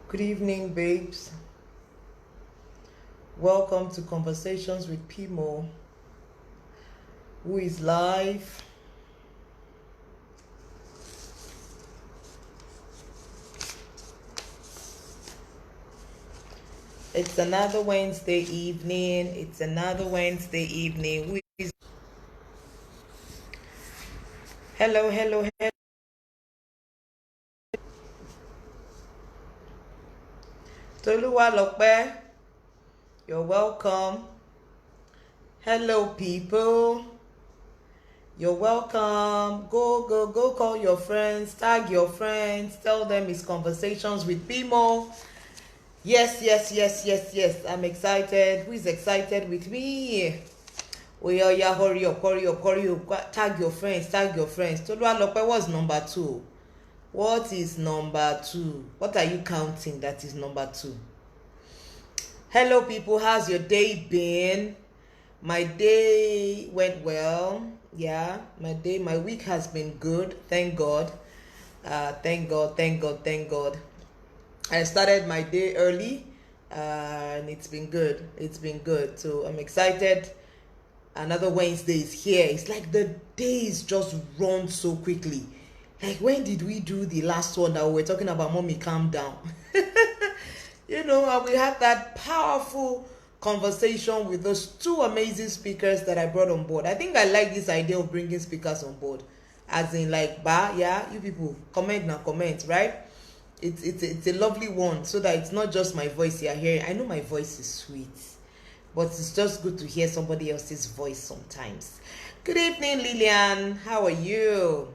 Good evening, babes. Welcome to Conversations with Pimo, who is live. It's another Wednesday evening. Who is... Hello. Toluwalope, you're welcome. Hello, people. You're welcome. Go call your friends, tag your friends, tell them it's Conversations with Pimo. Yes. I'm excited. Who is excited with me? Oh yeah, hurry up. Tag your friends. Toluwalope, what's number 2? What is number 2? What are you counting that is number 2? Hello, people. How's your day been? My day went well. Yeah, my week has been good. Thank God. Thank God. I started my day early, and it's been good. So I'm excited. Another Wednesday is here. It's like the days just run so quickly. Like, when did we do the last one that we were talking about mommy calm down? And we had that powerful conversation with those 2 amazing speakers that I brought on board. I think I like this idea of bringing speakers on board, as in like, you people comment, right? It's a lovely one, so that it's not just my voice you're hearing. I know my voice is sweet, but it's just good to hear somebody else's voice sometimes. Good evening, Lillian. How are you?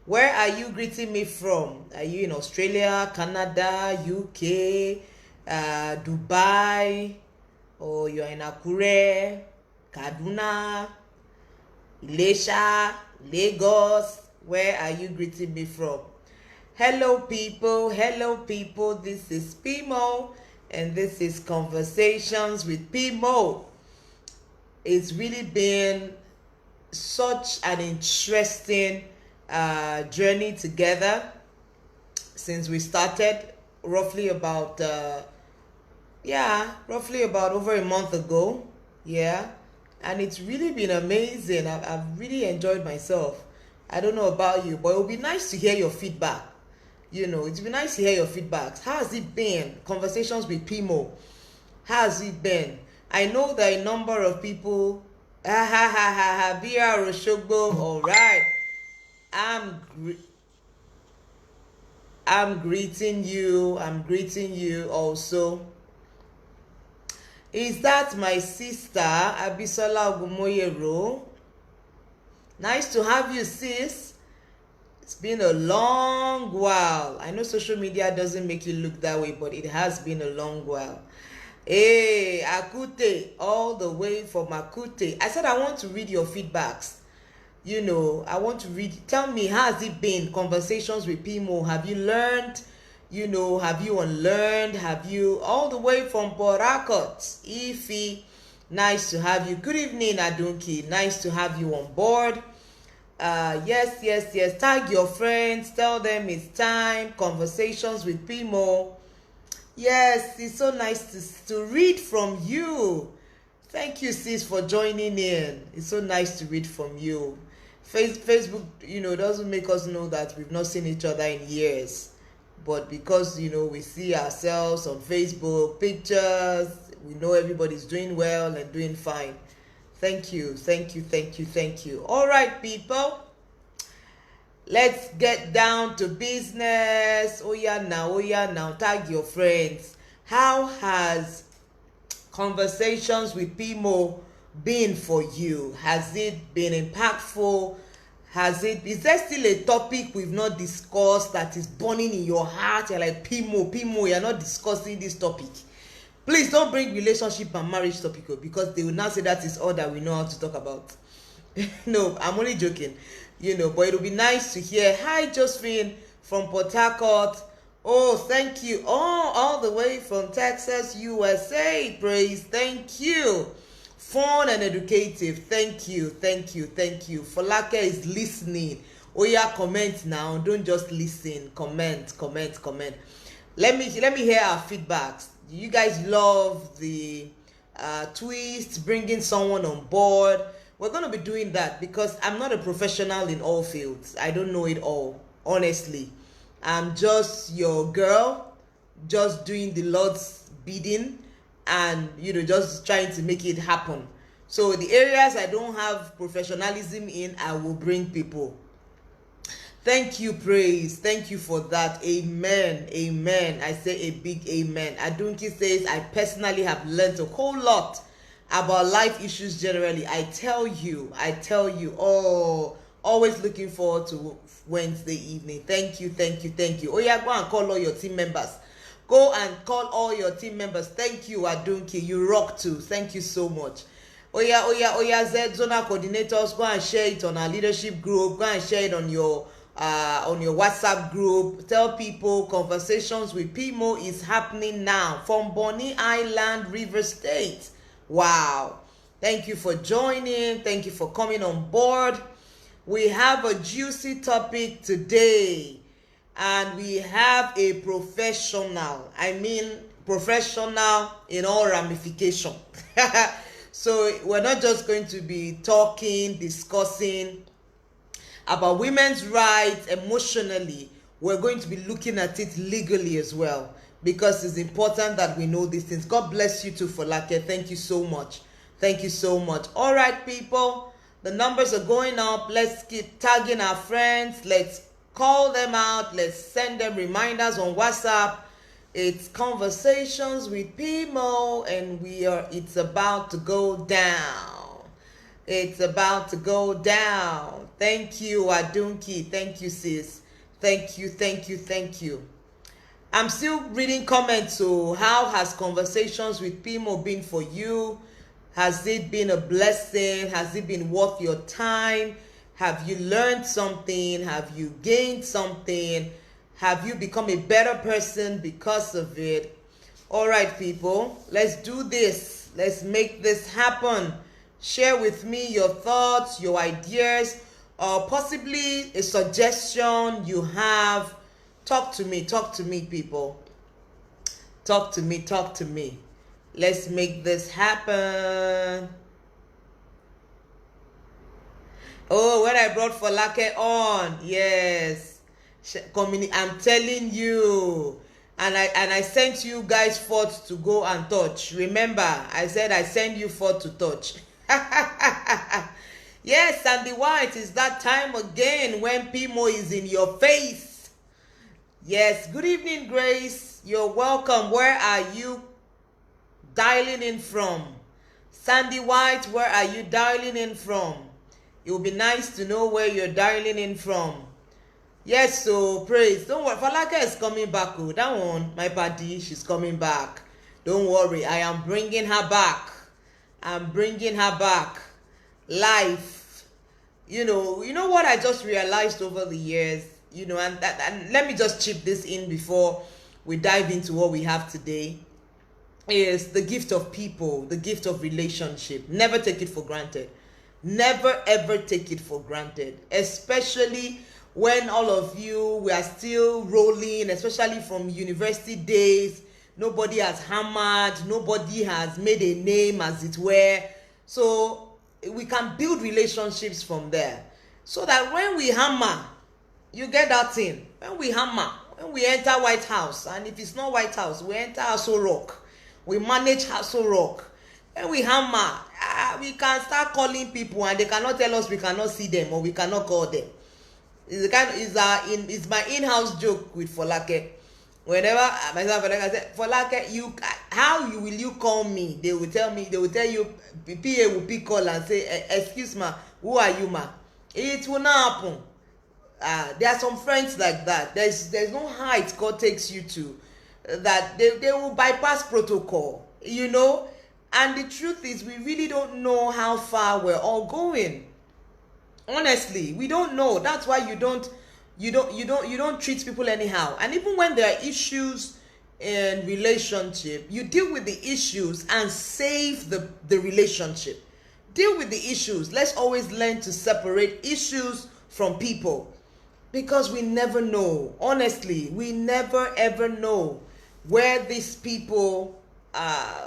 Where are you greeting me from? Are you in Australia, Canada, UK, Dubai, or you're in Akure, Kaduna, Ilesha, Lagos? Where are you greeting me from? Hello, people. This is Pimo, and this is Conversations with Pimo. It's really been such an interesting journey together since we started roughly about over a month ago. And it's really been amazing. I've really enjoyed myself. I don't know about you, but it would be nice to hear your feedback. It's been nice to hear your feedbacks. How has it been? Conversations with Pimo. How has it been? I know that a number of people Bia Roshogbo, all right. I'm greeting you also. Is that my sister Abisola Ogumoyero? Nice to have you, sis. It's been a long while. I know social media doesn't make you look that way, but it has been a long while. Hey, Akute, all the way from Akute. I said I want to read your feedbacks. I want to read. Tell me, how has it been? Conversations with Pimo. Have you learned? Have you unlearned? Have you, all the way from Port Harcourt, Ify? Nice to have you. Good evening, Adunki. Nice to have you on board. Yes. Tag your friends. Tell them it's time. Conversations with Pimo. Yes, it's so nice to read from you. Thank you, sis, for joining in. It's so nice to read from you. Facebook, doesn't make us know that we've not seen each other in years. But because, we see ourselves on Facebook, pictures, we know everybody's doing well and doing fine. Thank you. All right, people. Let's get down to business. Oh yeah, now. Tag your friends. How has Conversations with Pimo been for you? Has it been impactful? Is there still a topic we've not discussed that is burning in your heart? You're like, Pimo, you're not discussing this topic. Please don't bring relationship and marriage topic, because they will now say that is all that we know how to talk about. No, I'm only joking. But it will be nice to hear. Hi, Josephine from Port Harcourt. Oh, thank you. Oh, all the way from Texas, USA. Praise. Thank you Fun and educative. Thank you, thank you, thank you. Folake is listening. Oh yeah, comment now. Don't just listen. Comment, comment, comment. Let me hear our feedbacks. You guys love the twist, bringing someone on board. We're going to be doing that because I'm not a professional in all fields. I don't know it all, honestly. I'm just your girl, just doing the Lord's bidding, and just trying to make it happen. So the areas I don't have professionalism in, I will bring people. Thank you, praise. Thank you for that. Amen. Amen. I say a big amen. Adunki says, I personally have learned a whole lot about life issues generally. I tell you. Oh, always looking forward to Wednesday evening. Thank you. Oh yeah, go and call all your team members. Go and call all your team members. Thank you, Adunki. You rock too. Thank you so much. Oh yeah, Z Zonal coordinators, go and share it on our leadership group. Go and share it on your WhatsApp group. Tell people Conversations with Pimo is happening now from Bonny Island, River State. Wow. Thank you for joining. Thank you for coming on board. We have a juicy topic today, and we have a professional. I mean, professional in all ramifications. So we're not just going to be talking, discussing about women's rights emotionally. We're going to be looking at it legally as well, because it's important that we know these things. God bless you too, Folake. Thank you so much. Thank you so much. All right, people, the numbers are going up. Let's keep tagging our friends. Let's call them out. Let's send them reminders on WhatsApp. It's Conversations with Pimo, and it's about to go down. It's about to go down. Thank you, Adunki. Thank you, sis. Thank you. I'm still reading comments. So how has Conversations with Pimo been for you? Has it been a blessing? Has it been worth your time? Have you learned something? Have you gained something? Have you become a better person because of it? All right, people, let's do this. Let's make this happen. Share with me your thoughts, your ideas, or possibly a suggestion you have. Talk to me, people. Talk to me. Let's make this happen. Oh, when I brought Folake on, yes. I'm telling you, and I sent you guys forth to go and touch. Remember, I said I send you forth to touch. Yes, Sandy White, is that time again when Pimo is in your face. Yes, good evening, Grace. You're welcome. Where are you dialing in from? Sandy White, where are you dialing in from? It would be nice to know where you're dialing in from. Yes, so praise. Don't worry, Folake is coming back. Oh, that one, my buddy, she's coming back. Don't worry, I am bringing her back. I'm bringing her back. Life. You know what I just realized over the years, and let me just chip this in before we dive into what we have today, is the gift of people, the gift of relationship. Never take it for granted. Never ever take it for granted, especially when all of you were still rolling, especially from university days. Nobody has hammered, nobody has made a name, as it were. So we can build relationships from there, so that when we hammer, you get that thing. When we hammer, when we enter White House, and if it's not White House, we enter Aso Rock. We manage Aso Rock. When we hammer, we can start calling people, and they cannot tell us we cannot see them or we cannot call them. It's my in-house joke with Folake. Whenever myself and I say, Folake, will you call me? They will tell you, PA will pick call and say, excuse me, who are you, ma? It will not happen. There are some friends like that. There's no height God takes you to, that they will bypass protocol, and the truth is, we really don't know how far we're all going. Honestly, we don't know. That's why you don't treat people anyhow. And even when there are issues in relationship, you deal with the issues and save the relationship. Deal with the issues. Let's always learn to separate issues from people, because we never know. Honestly, we never ever know where these people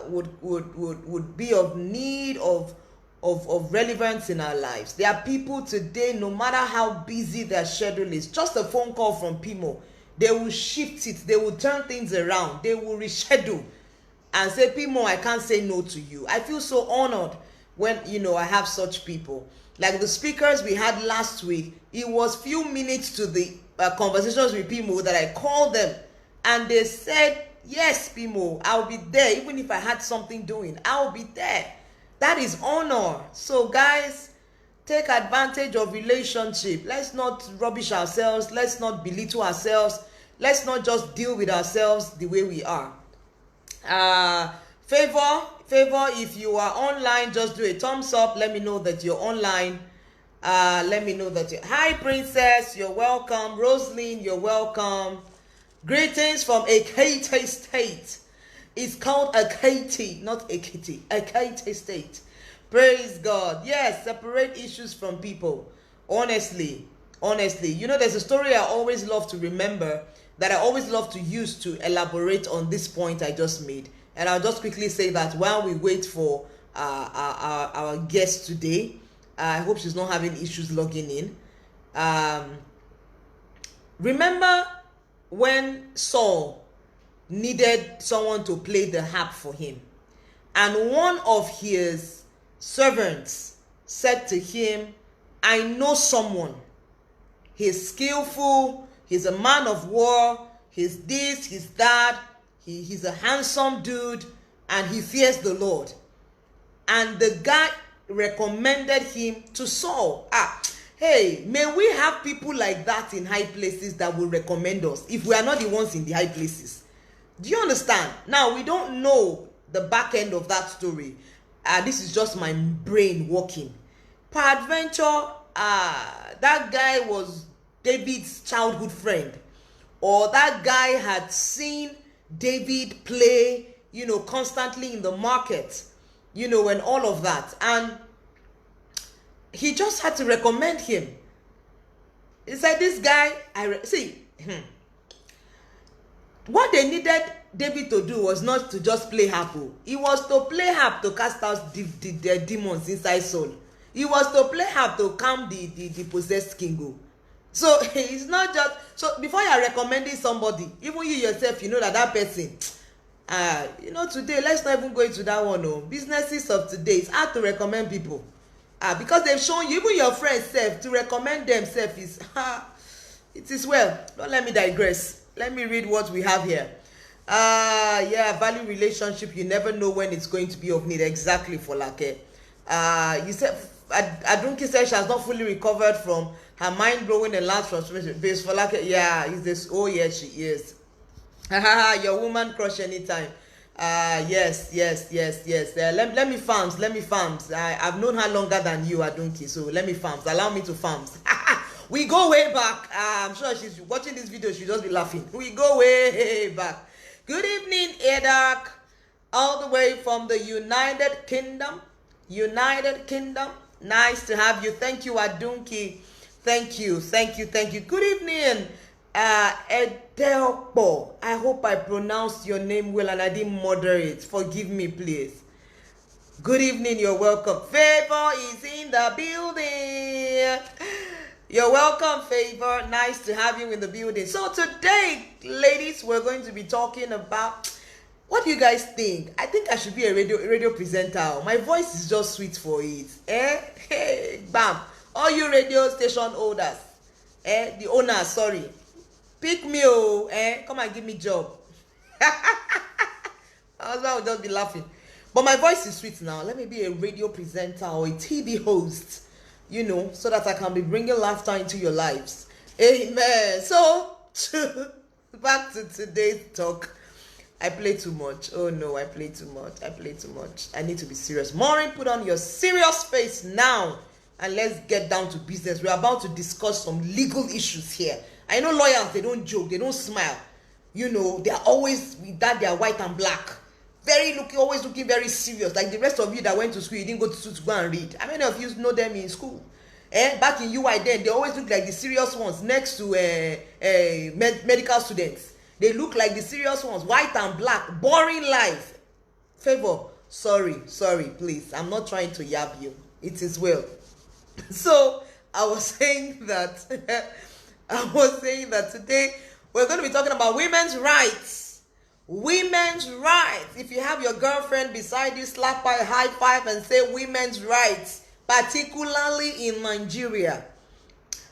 would be of need of relevance in our lives. There are people today, no matter how busy their schedule is, just a phone call from Pimo, they will shift it, they will turn things around, they will reschedule and say, Pimo, I can't say no to you. I feel so honored when, I have such people. Like the speakers we had last week, it was few minutes to the conversations with Pimo that I called them, and they said, yes, Pimo, I'll be there. Even if I had something doing, I'll be there. That is honor. So guys, take advantage of relationship. Let's not rubbish ourselves. Let's not belittle ourselves. Let's not just deal with ourselves the way we are. Favor, if you are online, just do a thumbs up. Let me know that you're online. Let me know that you're... Hi, Princess. You're welcome. Rosaline, you're welcome. Greetings from Ekiti State. It's called Ekiti, not Ekiti. Ekiti State. Praise God. Yes, separate issues from people. Honestly. There's a story I always love to remember, that I always love to use to elaborate on this point I just made. And I'll just quickly say that while we wait for our guest today, I hope she's not having issues logging in. Remember when Saul needed someone to play the harp for him, and one of his servants said to him, I know someone. He's skillful, he's a man of war, he's this, he's that, he's a handsome dude, and he fears the Lord. And the guy recommended him to Saul. Hey, may we have people like that in high places that will recommend us if we are not the ones in the high places. Do you understand? Now, we don't know the back end of that story. This is just my brain working. Peradventure, that guy was David's childhood friend, or that guy had seen David play, constantly in the market, and all of that. And he just had to recommend him. He said, this guy, what they needed David to do was not to just play harp. It was to play harp to cast out the demons inside Saul. It was to play harp to calm the possessed king. So it's not just... So before you are recommending somebody, even you yourself, that person... today, let's not even go into that one. No. Businesses of today, it's hard to recommend people. Because they've shown you, even your friends self, to recommend themselves is... it is well. Don't let me digress. Let me read what we have here. Value relationship. You never know when it's going to be of need. Exactly, for Folake. You said... Adunki said she has not fully recovered from her mind-blowing and last transformation. Based Folake, is this... Oh, yes, she is. Your woman crush anytime. Yes. Let me farms. I've known her longer than you, Adunki. So let me farms. Allow me to farms. We go way back. I'm sure she's watching this video. She'll just be laughing. We go way back. Good evening, Edak. All the way from the United Kingdom. Nice to have you. Thank you, Adunki. Thank you. Good evening, Edelpo. I hope I pronounced your name well and I didn't murder it. Forgive me, please. Good evening. You're welcome. Favor is in the building. You're welcome, Favor. Nice to have you in the building. So today, ladies, we're going to be talking about... What do you guys think? I think I should be a radio presenter. My voice is just sweet for it. Hey, bam. All you radio station owners. The owners, sorry. Pick me, come and give me job. I would just be laughing. But my voice is sweet now. Let me be a radio presenter or a TV host. So that I can be bringing laughter into your lives. Amen. So, back to today's talk. I play too much. Oh no, I play too much. I need to be serious. Maureen, put on your serious face now. And let's get down to business. We're about to discuss some legal issues here. I know lawyers, they don't joke, they don't smile. You know, they are always with that, they are white and black. Always looking very serious. Like the rest of you that went to school, you didn't go to school to go and read. How many of you know them in school? Back in UI then, they always look like the serious ones next to medical students. They look like the serious ones, white and black, boring life. Favor, sorry, please. I'm not trying to yab you. It is well. So I was saying that today we're going to be talking about women's rights. Women's rights. If you have your girlfriend beside you, slap her a high five and say women's rights, particularly in Nigeria.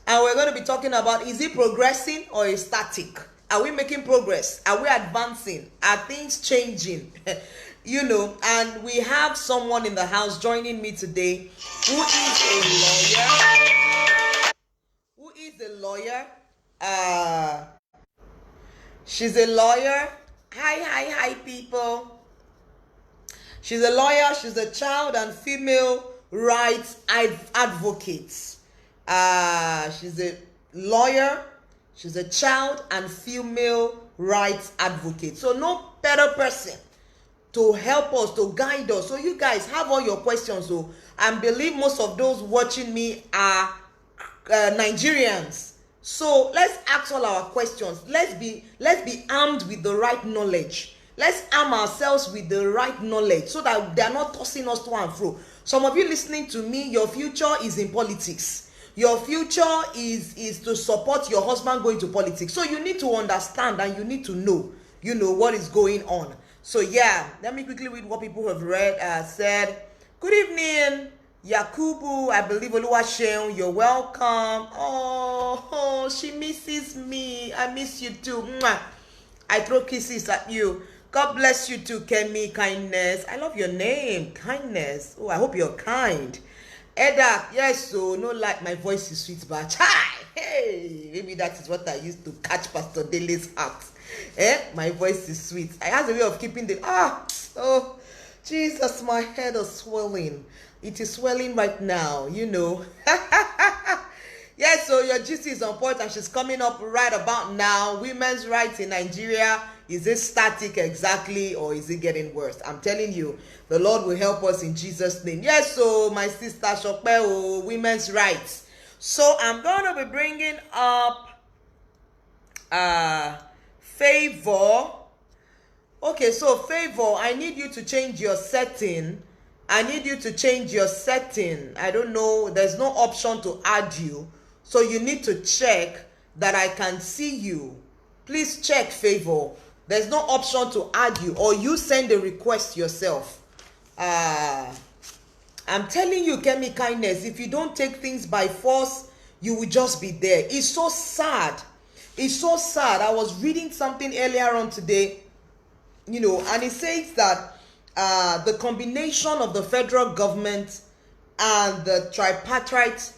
And we're going to be talking about, is it progressing or is static? Are we making progress? Are we advancing? Are things changing? You know, and we have someone in the house joining me today who is a lawyer. She's a lawyer. Hi, people. She's a lawyer. She's a child and female rights advocate. She's a lawyer. She's a child and female rights advocate. So no better person to help us, to guide us. So you guys have all your questions. So I believe most of those watching me are Nigerians. So let's ask all our questions. Let's be armed with the right knowledge. Let's arm ourselves with the right knowledge so that they are not tossing us to and fro. Some of you listening to me, your future is in politics. Your future is to support your husband going to politics. So you need to understand and you need to know, what is going on. So yeah, let me quickly read what people have read. Said, good evening, Yakubu. I believe Oluwaseun, you're welcome. Oh, she misses me. I miss you too. Mwah. I throw kisses at you. God bless you too, Kemi. Kindness. I love your name, Kindness. Oh, I hope you're kind. Eda, yes, so no, like my voice is sweet, but hey, maybe that is what I used to catch Pastor Dele's heart. My voice is sweet. I have a way of keeping oh, Jesus, my head is swelling. It is swelling right now, Yes, so your GC is on point and she's coming up right about now. Women's rights in Nigeria, is it static exactly or is it getting worse? I'm telling you, the Lord will help us in Jesus' name. Yes, so my sister Shokpe, women's rights. So I'm going to be bringing up Favor. Okay, so Favor, I need you to change your setting. I don't know, there's no option to add you. So you need to check that I can see you. Please check, Favor. There's no option to add you, or you send a request yourself. I'm telling you, Kemi Kindness, if you don't take things by force, you will just be there. It's so sad. I was reading something earlier on today, and it says that the combination of the federal government and the tripartite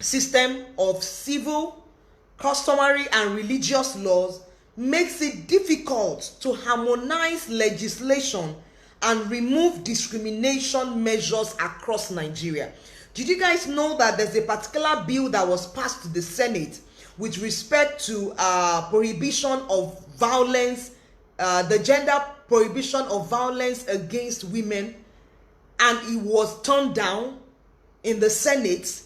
system of civil, customary, and religious laws makes it difficult to harmonize legislation and remove discrimination measures across Nigeria. Did you guys know that there's a particular bill that was passed to the Senate with respect to prohibition of violence, the gender prohibition of violence against women, and it was turned down in the Senate?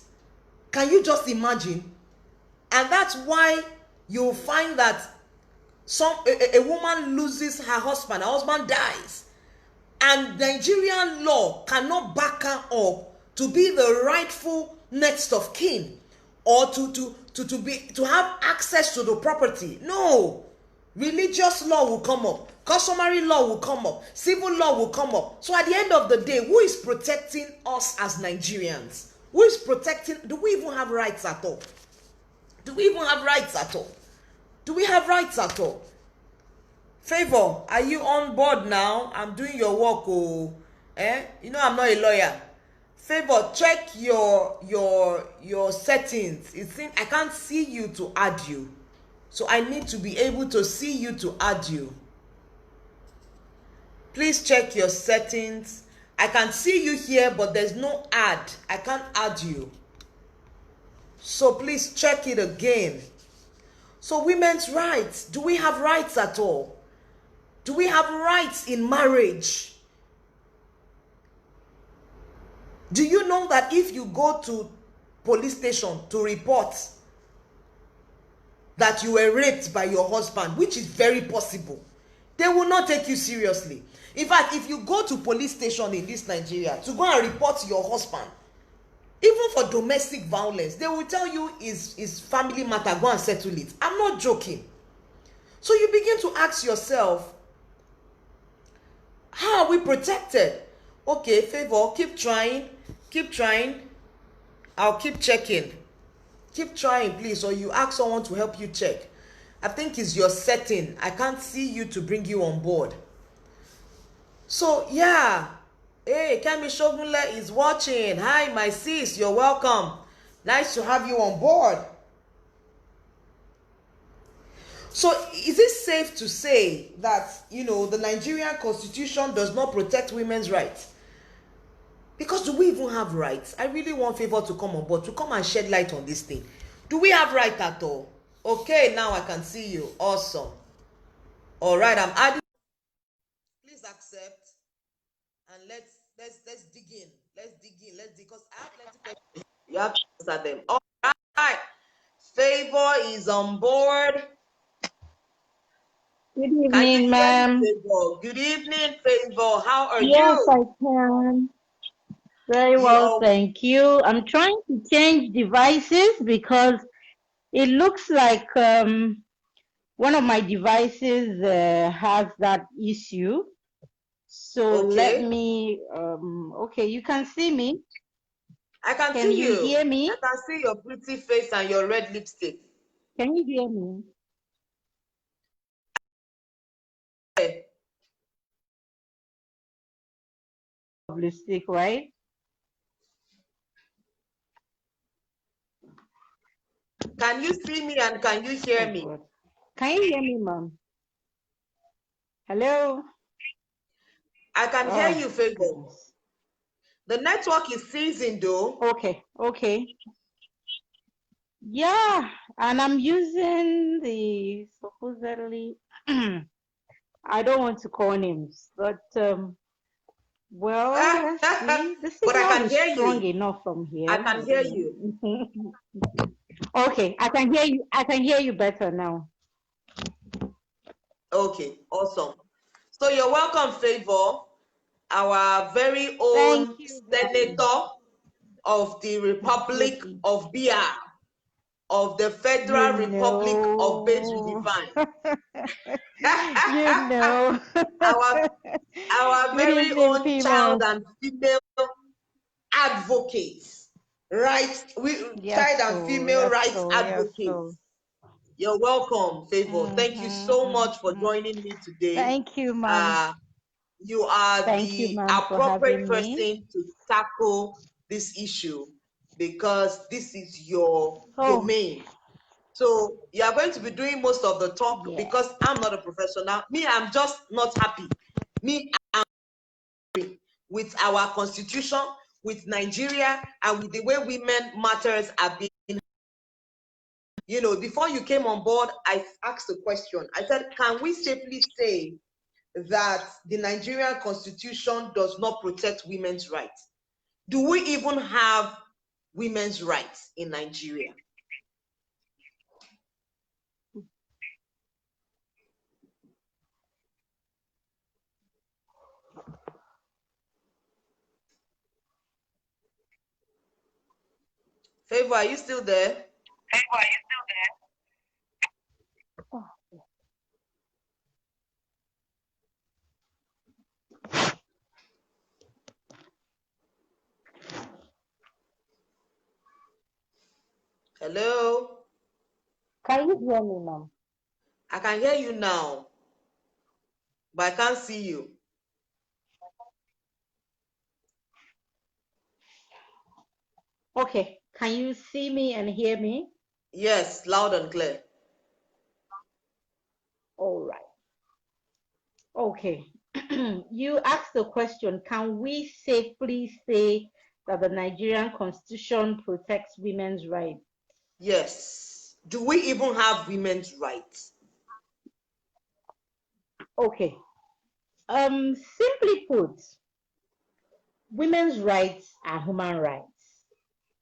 Can you just imagine? And that's why you'll find that a woman loses her husband dies, and Nigerian law cannot back her up to be the rightful next of kin, or to have access to the property. No, religious law will come up, customary law will come up, civil law will come up. So at the end of the day, who is protecting us as Nigerians? Who is protecting? Do we even have rights at all? Do we have rights at all? Favor, are you on board now? I'm doing your work. I'm not a lawyer. Favor, check your settings. It seems I can't see you to add you. So I need to be able to see you to add you. Please check your settings. I can see you here, but there's no add. I can't add you. So please check it again. So women's rights, do we have rights at all? Do we have rights in marriage? Do you know that if you go to police station to report that you were raped by your husband, which is very possible, they will not take you seriously. In fact, if you go to police station in this Nigeria to go and report to your husband, even for domestic violence, they will tell you is family matter, go and settle it. I'm not joking. So you begin to ask yourself, how are we protected? Okay, Favor, keep trying. I'll keep checking. Keep trying, please, or you ask someone to help you check. I think it's your setting. I can't see you to bring you on board. So yeah, hey, Kemi Shogunle is watching. Hi, my sis, you're welcome. Nice to have you on board. So is it safe to say that, the Nigerian constitution does not protect women's rights? Because do we even have rights? I really want Favor to come on board, to come and shed light on this thing. Do we have right at all? Okay, now I can see you. Awesome. All right, I'm adding. Please accept, and let's dig in. Let's dig because I have plenty questions. You have to answer them. All right. Favor is on board. Good evening, ma'am. Good evening, Favor. How are you? Yes, I can. Very well, thank you. I'm trying to change devices because it looks like one of my devices has that issue. So let me, okay, you can see me. I can see you. Can you hear me? I can see your pretty face and your red lipstick. Can you hear me? Lipstick, right? Can you see me and can you hear me? God. Can you hear me, ma'am? Hello? I can hear you, Favor. The network is freezing though. Okay. Yeah, and I'm using the supposedly I don't want to call names, but well, let's see. The signal is strong enough from here. I can hear you. Okay, I can hear you. I can hear you better now. Okay, awesome. So you're welcome, Favor, our very own senator of the Republic of BR, of the Federal Republic of Babes Divine. Our very own child and female advocates, right? Child and female rights advocates. You're welcome, Favor. Thank you so much for joining me today. Thank you, ma'am. You are the appropriate person to tackle this issue because this is your domain. So you are going to be doing most of the talk because I'm not a professional. Me, I'm just not happy. Me, I'm happy with our constitution, with Nigeria, and with the way women matters are being. Before you came on board, I asked a question. I said, can we safely say that the Nigerian constitution does not protect women's rights? Do we even have women's rights in Nigeria? Favor, are you still there? Hello? Can you hear me, ma'am? I can hear you now, but I can't see you. Okay, can you see me and hear me? Yes, loud and clear. All right. Okay. You asked the question, can we safely say that the Nigerian constitution protects women's rights? Yes. Do we even have women's rights? Okay. Simply put, women's rights are human rights.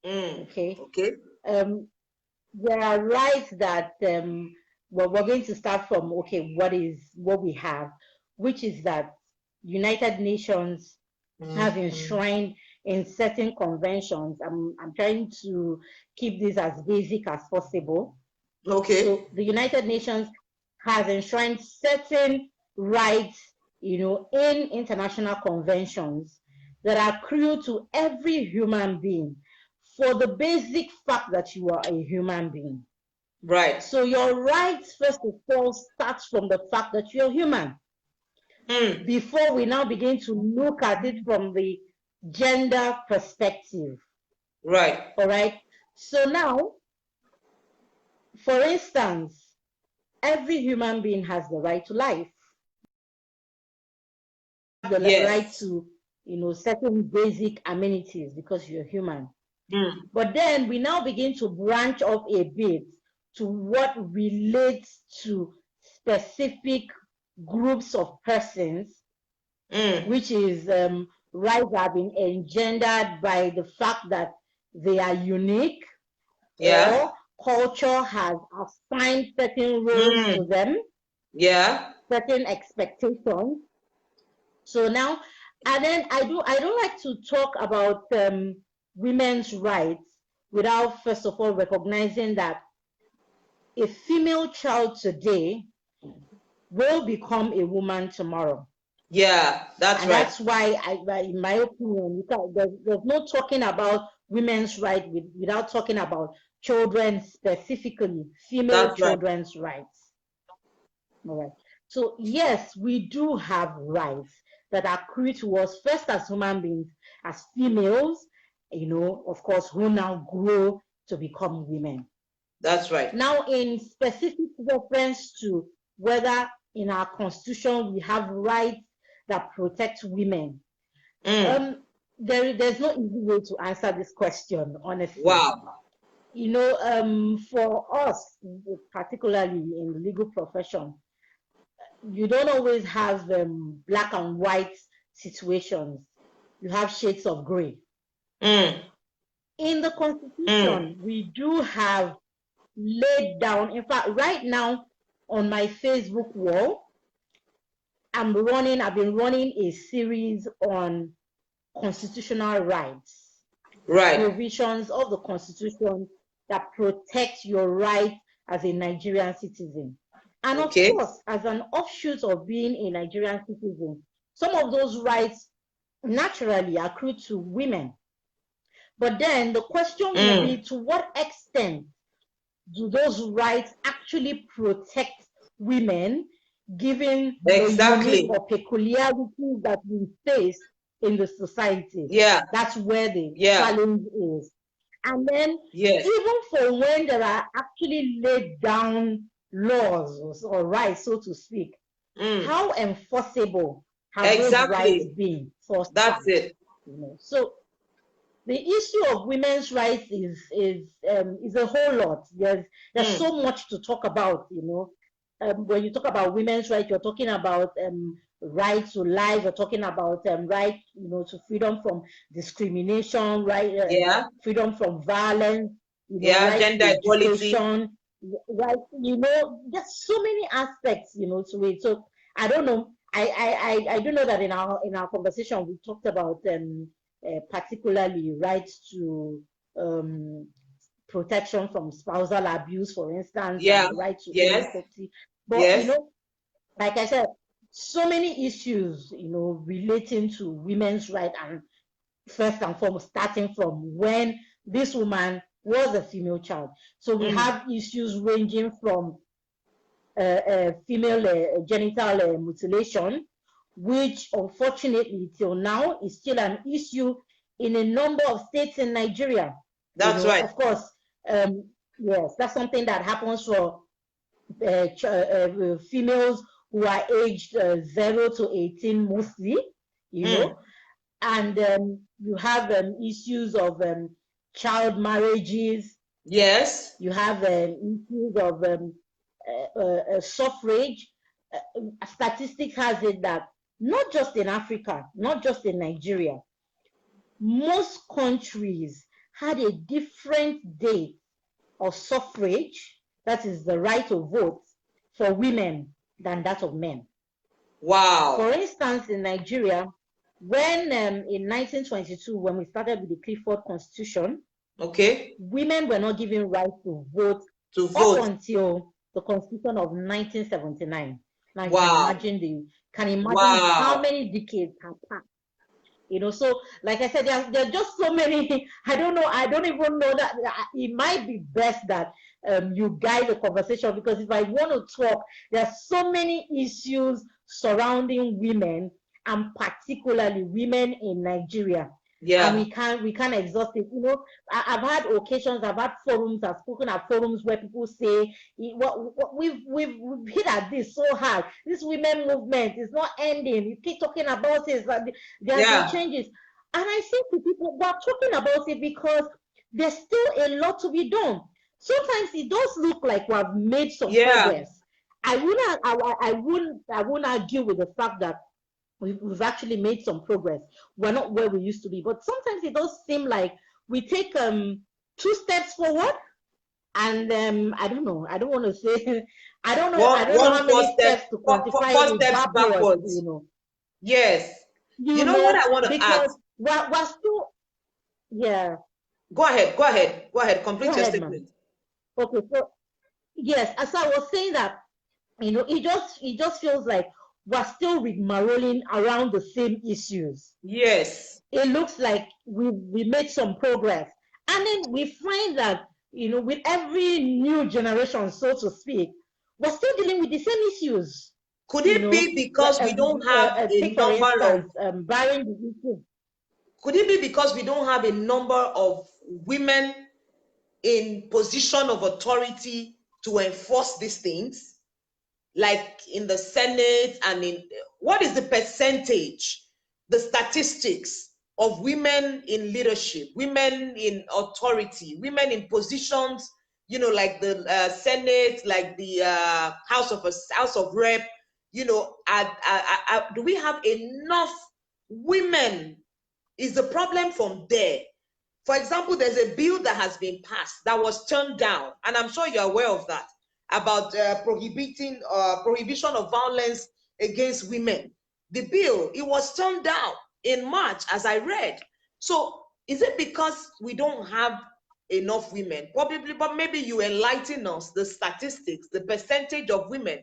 Okay. Okay. There are rights that we're going to start from. Okay, what we have, which is that United Nations has enshrined in certain conventions. I'm trying to keep this as basic as possible. Okay. So the United Nations has enshrined certain rights, in international conventions that accrue to every human being for the basic fact that you are a human being. Right. So your rights, first of all, starts from the fact that you're human. Before we now begin to look at it from the gender perspective. Right. All right. So now, for instance, every human being has the right to life. The right to, certain basic amenities because you're human. But then we now begin to branch off a bit to what relates to specific groups of persons, which is rights that have been engendered by the fact that they are unique, or culture has assigned certain roles to them, certain expectations. So now, and then I don't like to talk about women's rights without first of all recognizing that a female child today will become a woman tomorrow. Yeah, that's and right. That's why, in my opinion, there's no talking about women's rights without talking about children, specifically female children's rights. All right. So yes, we do have rights that accrue to us first as human beings, as females, of course, who now grow to become women. That's right. Now, in specific reference to whether in our constitution we have rights that protect women, there's no easy way to answer this question, honestly. Wow. For us, particularly in the legal profession, you don't always have black and white situations. You have shades of gray. In the Constitution, we do have laid down, in fact, right now on my Facebook wall, I've been running a series on constitutional rights. Provisions of the Constitution that protect your right as a Nigerian citizen. And of course, as an offshoot of being a Nigerian citizen, some of those rights naturally accrue to women. But then the question will be, to what extent do those rights actually protect women, given the unique or peculiarities that we face in the society? That's where the challenge is. And then even for when there are actually laid down laws or rights, so to speak, how enforceable have those rights been? That's it. So the issue of women's rights is a whole lot. There's so much to talk about. When you talk about women's rights, you're talking about right to life. You're talking about right, to freedom from discrimination, right? Freedom from violence. Right, gender equality. Right, there's so many aspects, to it. So I don't know. I do know that in our conversation we talked about particularly rights to protection from spousal abuse, for instance, and right to property. But like I said, so many issues, relating to women's rights, and first and foremost, starting from when this woman was a female child. So we have issues ranging from female genital mutilation, which unfortunately till now is still an issue in a number of states in Nigeria. That's right. Of course, yes, that's something that happens for females who are aged 0 to 18 mostly, and you have issues of child marriages, Yes. You have issues of suffrage. Statistics has it that not just in Africa, not just in Nigeria, most countries had a different date of suffrage, that is the right to vote, for women than that of men. Wow. For instance, in Nigeria, when in 1922, when we started with the Clifford Constitution, okay, women were not given right to vote up until the Constitution of 1979. Now you can imagine how many decades have passed. You know, so like I said, there are just so many. I don't even know that it might be best that you guide the conversation, because if I want to talk, there are so many issues surrounding women, and particularly women in Nigeria. Yeah. And we can't exhaust it. You know, I've had occasions, I've had forums, I've spoken at forums where people say, what we've hit at this so hard. This women movement is not ending. You keep talking about it. There have been changes. And I think to people, we're talking about it because there's still a lot to be done. Sometimes it does look like we've made some progress. I wouldn't argue with the fact that we've actually made some progress. We're not where we used to be, but sometimes it does seem like we take 2 steps forward, and I don't know. I don't want to say. I don't know how many steps to quantify 4 steps backwards. You know. Yes. You know what I want to ask? We're still. Yeah. Go ahead. Complete your statement. Okay. So yes, as I was saying that, you know, it just feels like we're still rigmaroling around the same issues. Yes. It looks like we made some progress. And then we find that, you know, with every new generation, so to speak, we're still dealing with the same issues. Could it be because we don't have a number of barring the issue? Could it be because we don't have a number of women in position of authority to enforce these things, like in the Senate? And in what is the percentage, the statistics of women in leadership, women in authority, women in positions, you know, like the Senate, like the House of Rep, you know, do we have enough women? Is the problem from there? For example, there's a bill that has been passed that was turned down, and I'm sure you're aware of that, about prohibition of violence against women. The bill, it was turned down in March, as I read. So is it because we don't have enough women? Probably, but maybe you enlighten us, the statistics, the percentage of women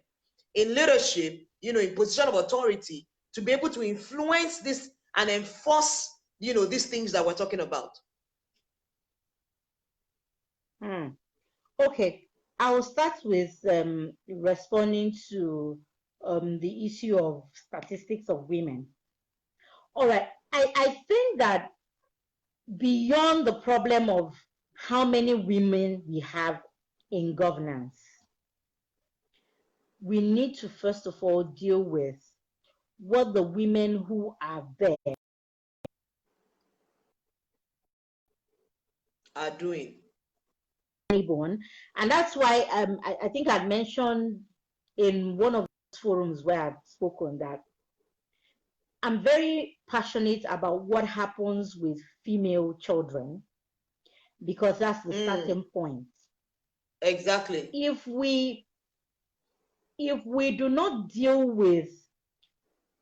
in leadership, you know, in position of authority, to be able to influence this and enforce, you know, these things that we're talking about. Okay, I will start with responding to the issue of statistics of women. All right, I think that beyond the problem of how many women we have in governance, we need to first of all deal with what the women who are there are doing. And that's why I think I mentioned in one of those forums where I've spoken that I'm very passionate about what happens with female children, because that's the starting point. Exactly. If we do not deal with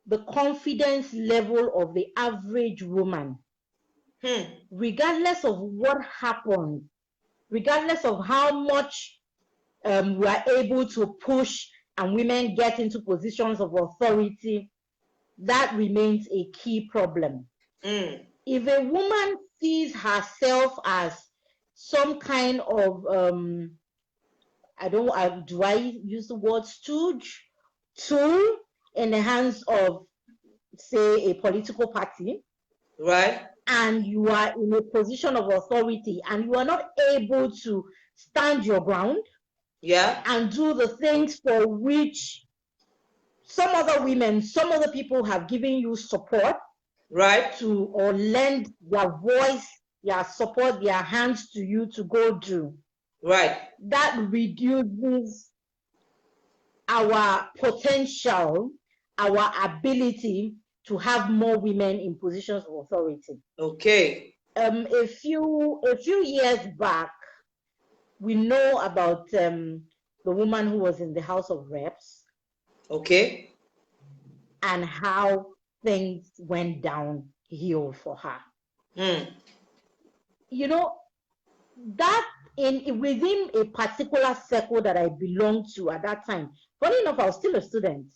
the confidence level of the average woman, regardless of what happened, regardless of how much we are able to push and women get into positions of authority, that remains a key problem. If a woman sees herself as some kind of do I use the word stooge, tool in the hands of, say, a political party, right, and you are in a position of authority and you are not able to stand your ground, and do the things for which some other women, some other people have given you support, right, to, or lend their voice, their support, their hands to you to go do, Right. That reduces our potential, our ability to have more women in positions of authority. Okay. A few years back, we know about the woman who was in the House of Reps. Okay. And how things went downhill for her. You know, that within a particular circle that I belonged to at that time, funny enough, I was still a student,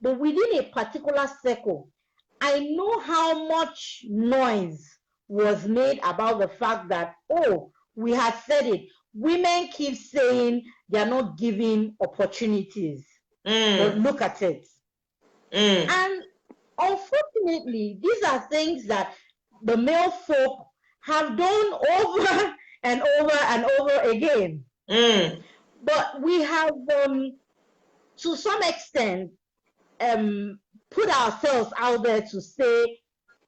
but within a particular circle, I know how much noise was made about the fact that, oh, we had said it. Women keep saying they're not giving opportunities. But look at it. And unfortunately, these are things that the male folk have done over and over and over again. But we have, to some extent, put ourselves out there to say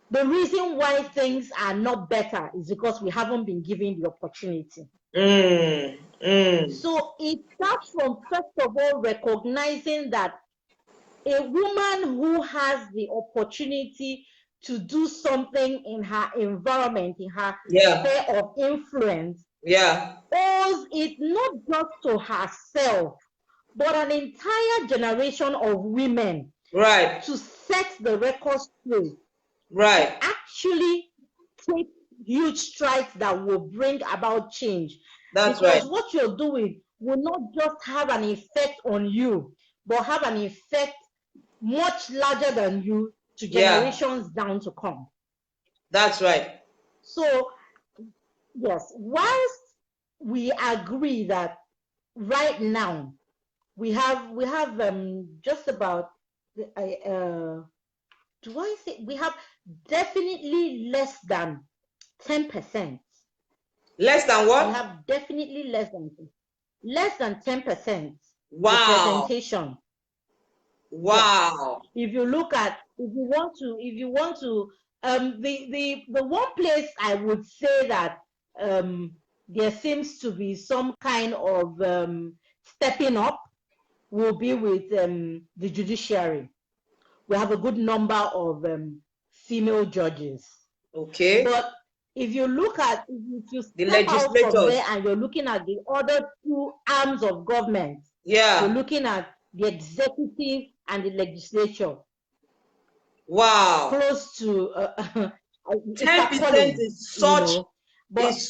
the reason why things are not better is because we haven't been given the opportunity. So it starts from, first of all, recognizing that a woman who has the opportunity to do something in her environment, in her sphere of influence, owes it not just to herself, but an entire generation of women to set the record straight. To actually take huge strides that will bring about change. Because what you're doing will not just have an effect on you, but have an effect much larger than you to generations down to come. That's right. So, yes, whilst we agree that right now we have just about do I say we have definitely less than 10%. Less than what? We have definitely less than 10%. Wow. Representation. Wow. Yes. If you want to, the one place I would say that there seems to be some kind of stepping up will be with the judiciary. We have a good number of female judges. Okay. But if you look at, if you step out from there and you're looking at the other two arms of government, you're looking at the executive and the legislature. Wow. Close to 10% is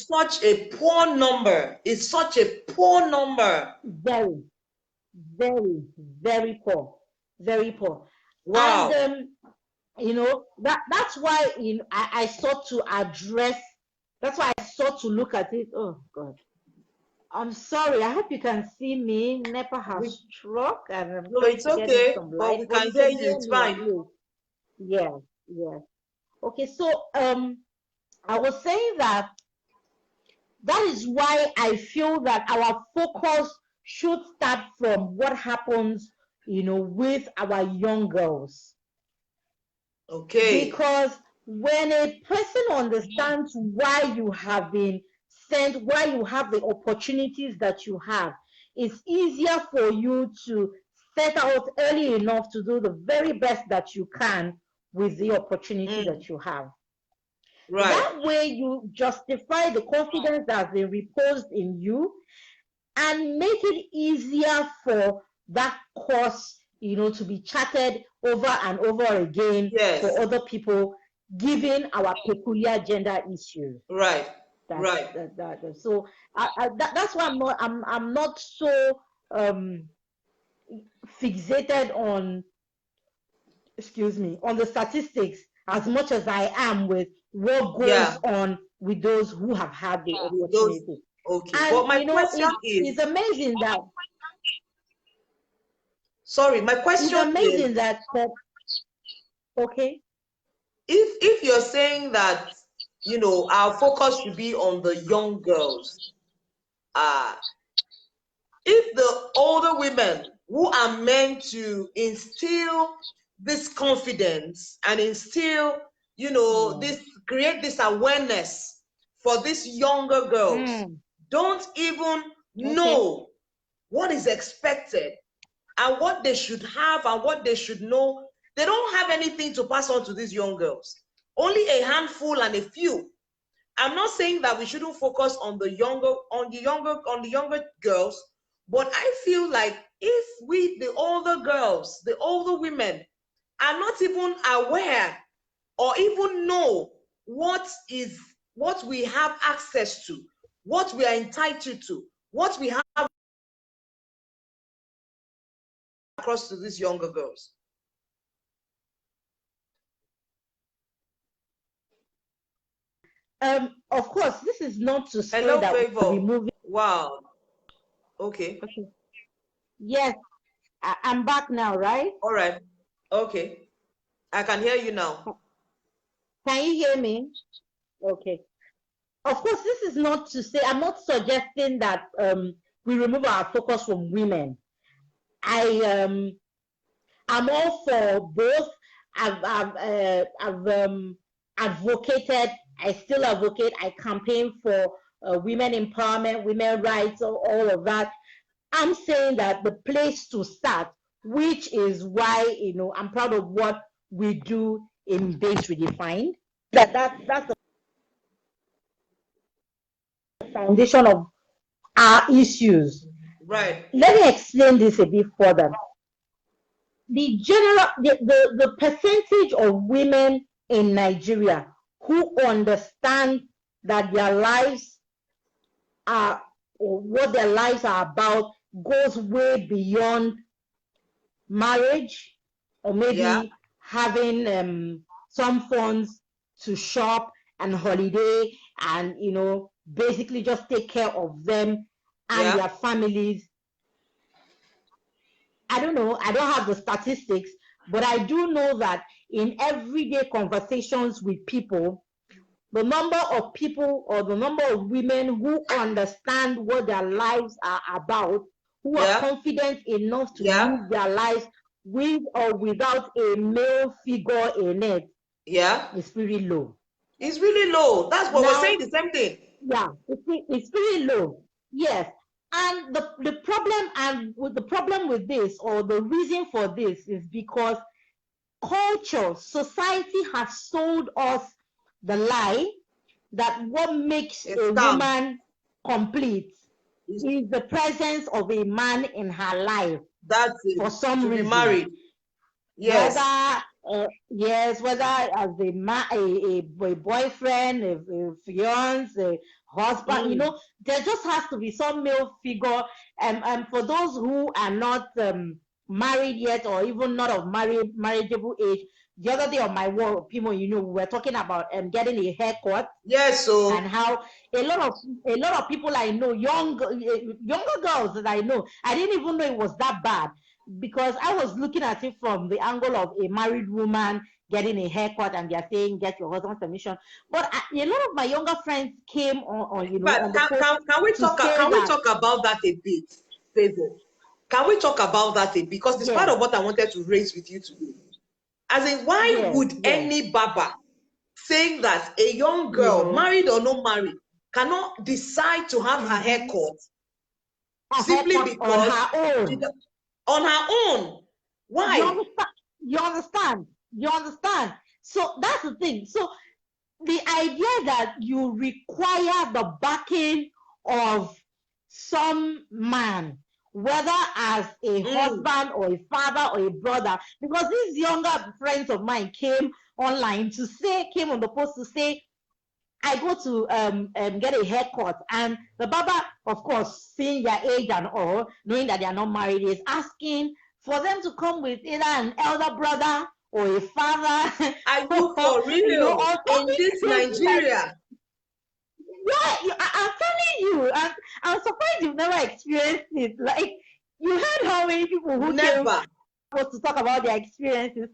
such a poor number. It's such a poor number. Very, very, very poor. Very poor. Wow. And that's why I sought to address, that's why I sought to look at it. Oh God. I'm sorry. I hope you can see me. NEPA has struck and I'm no, it's okay, but we can hear you. It's fine. Yes, yes. Okay, so I was saying that is why I feel that our focus should start from what happens, with our young girls. Okay. Because when a person understands why you have been sent, why you have the opportunities that you have, it's easier for you to set out early enough to do the very best that you can with the opportunity that you have. Right. That way you justify the confidence that has been reposed in you and make it easier for that course, to be charted over and over again for other people, given our peculiar gender issues. Right. So that's why I'm not so fixated on, on the statistics as much as I am with what goes on with those who have had the opportunity. Okay, and, but my question is, it's amazing that. Sorry, my question is. It's amazing that. Okay. If you're saying that, our focus should be on the young girls, if the older women who are meant to instill this confidence and instill, create this awareness for these younger girls, don't even know what is expected and what they should have and what they should know. They don't have anything to pass on to these young girls. Only a handful and a few. I'm not saying that we shouldn't focus on the younger girls, but I feel like if we, the older girls, the older women, are not even aware or even know what we have access to, what we are entitled to, what we have across to these younger girls. Of course, this is not to say Hello, that Favor. we're removing. Wow. Okay. Yes, I'm back now, right? All right. Okay. I can hear you now. Can you hear me? Okay. Of course, this is not to say, I'm not suggesting that we remove our focus from women. I'm all for both. I've advocated, I still advocate, I campaign for women empowerment, women rights, all of that. I'm saying that the place to start, which is why, you know, I'm proud of what we do in Babes Redefined, that's the foundation of our issues. Right. Let me explain this a bit further. The percentage of women in Nigeria who understand that their lives are, or what their lives are about, goes way beyond marriage, or maybe having some funds to shop and holiday and, you know, basically just take care of them and their families. I don't know, I don't have the statistics, but I do know that in everyday conversations with people, the number of people or the number of women who understand what their lives are about, who are confident enough to live their lives with or without a male figure in it, is really low. It's really low. That's what we're saying, the same thing. Yeah, it's really low. Yes. And the problem with this, or the reason for this, is because culture, society has sold us the lie that what makes a woman complete is the presence of a man in her life. That's it. For some to reason. Be married. Yes. Whether as a boyfriend, a fiance, a husband, you know, there just has to be some male figure. And for those who are not married yet, or even not of marriageable age, the other day on my work, Pimo, you know, we were talking about getting a haircut. Yes, so and how a lot of people I know, younger girls that I know, I didn't even know it was that bad, because I was looking at it from the angle of a married woman getting a haircut, and they're saying get your husband's permission. But a lot of my younger friends came on you know. But on the can we talk about that a bit, Favor? Can we talk about that a bit? Because it's part of what I wanted to raise with you today. As in, why would any baba saying that a young girl, married or not married, cannot decide to have her haircut simply because on her own? Why? You understand? So that's the thing. So the idea that you require the backing of some man, whether as a husband or a father or a brother, because these younger friends of mine came online to say, came on the post to say, I go to get a haircut, and the barber, of course, seeing their age and all, knowing that they are not married, is asking for them to come with either an elder brother or a father. Are you for real? You know, in this Nigeria? Yeah, I'm telling you, I'm surprised you've never experienced it. Like, you heard how many people who came to talk about their experiences.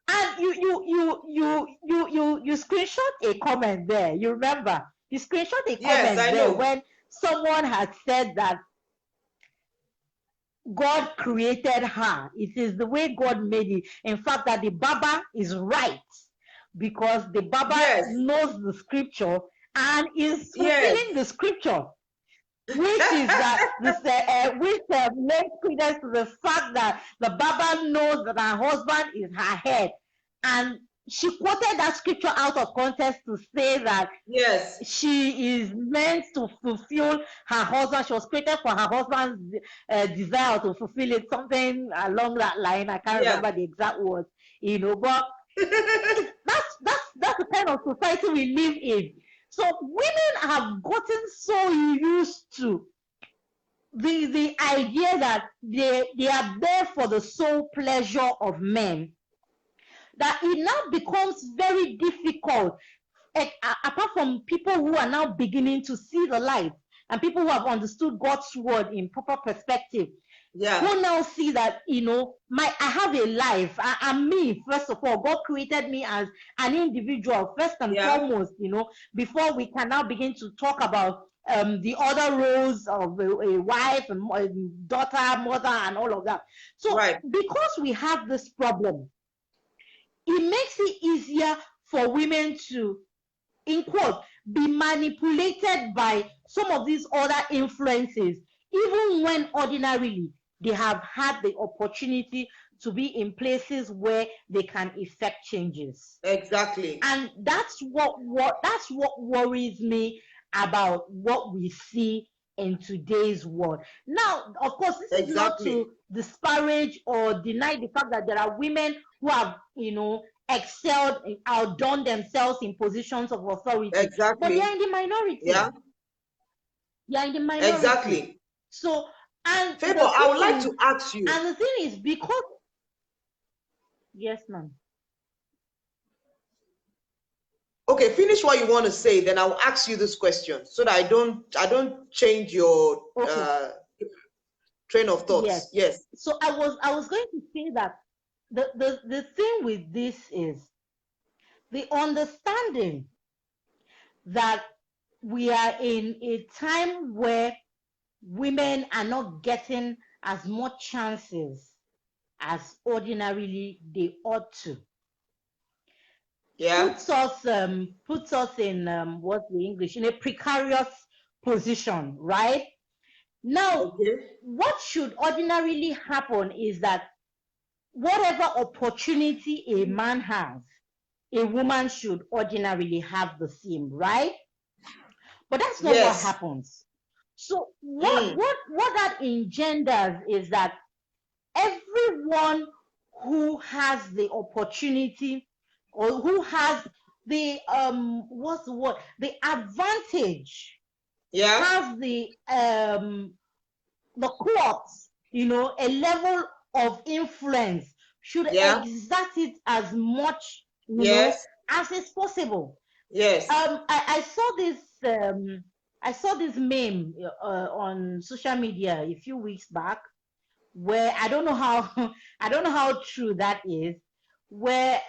And you screenshot a comment there. You remember? You screenshot a comment there when someone had said that God created her. It is the way God made it. In fact, that the Baba is right, because the Baba knows the scripture and is fulfilling the scripture, which is that which makes credence to the fact that the Bible knows that her husband is her head, and she quoted that scripture out of context to say that she is meant to fulfill her husband. She was created for her husband's desire to fulfill it, something along that line. I can't remember the exact words, but that's the kind of society we live in. So women have gotten so used to the idea that they are there for the sole pleasure of men, that it now becomes very difficult, apart from people who are now beginning to see the light and people who have understood God's word in proper perspective, who now see that, I have a life. I'm me, first of all. God created me as an individual, first and foremost, before we can now begin to talk about the other roles of a wife, and daughter, mother, and all of that. So because we have this problem, it makes it easier for women to, in quote, be manipulated by some of these other influences, even when ordinarily they have had the opportunity to be in places where they can effect changes. Exactly. And that's what worries me about what we see in today's world. Now, of course, this is not to disparage or deny the fact that there are women who have, excelled, outdone themselves in positions of authority. But they are in the minority. They are in the minority. Exactly. So, and Favor, I would like to ask you. And the thing is, because yes, ma'am. Okay, finish what you want to say, then I'll ask you this question so that I don't change your train of thoughts. Yes. So I was going to say that the thing with this is the understanding that we are in a time where women are not getting as much chances as ordinarily they ought to. Puts us in what's the English, in a precarious position, right? Now, what should ordinarily happen is that whatever opportunity a man has, a woman should ordinarily have the same, right? But that's not what happens. So what that engenders is that everyone who has the opportunity, or who has the what's the word, the advantage, has the clots, a level of influence, should exert it as much as is possible. I saw this meme on social media a few weeks back, where I don't know how true that is, where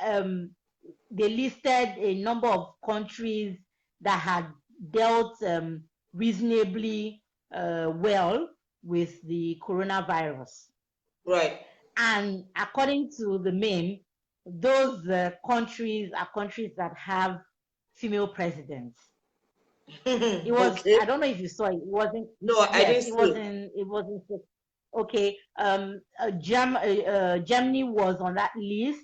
they listed a number of countries that had dealt reasonably well with the coronavirus. Right. And according to the meme, those countries are countries that have female presidents. It was I don't know if you saw it. It wasn't. No, I didn't see it. It wasn't. Okay. Germany was on that list.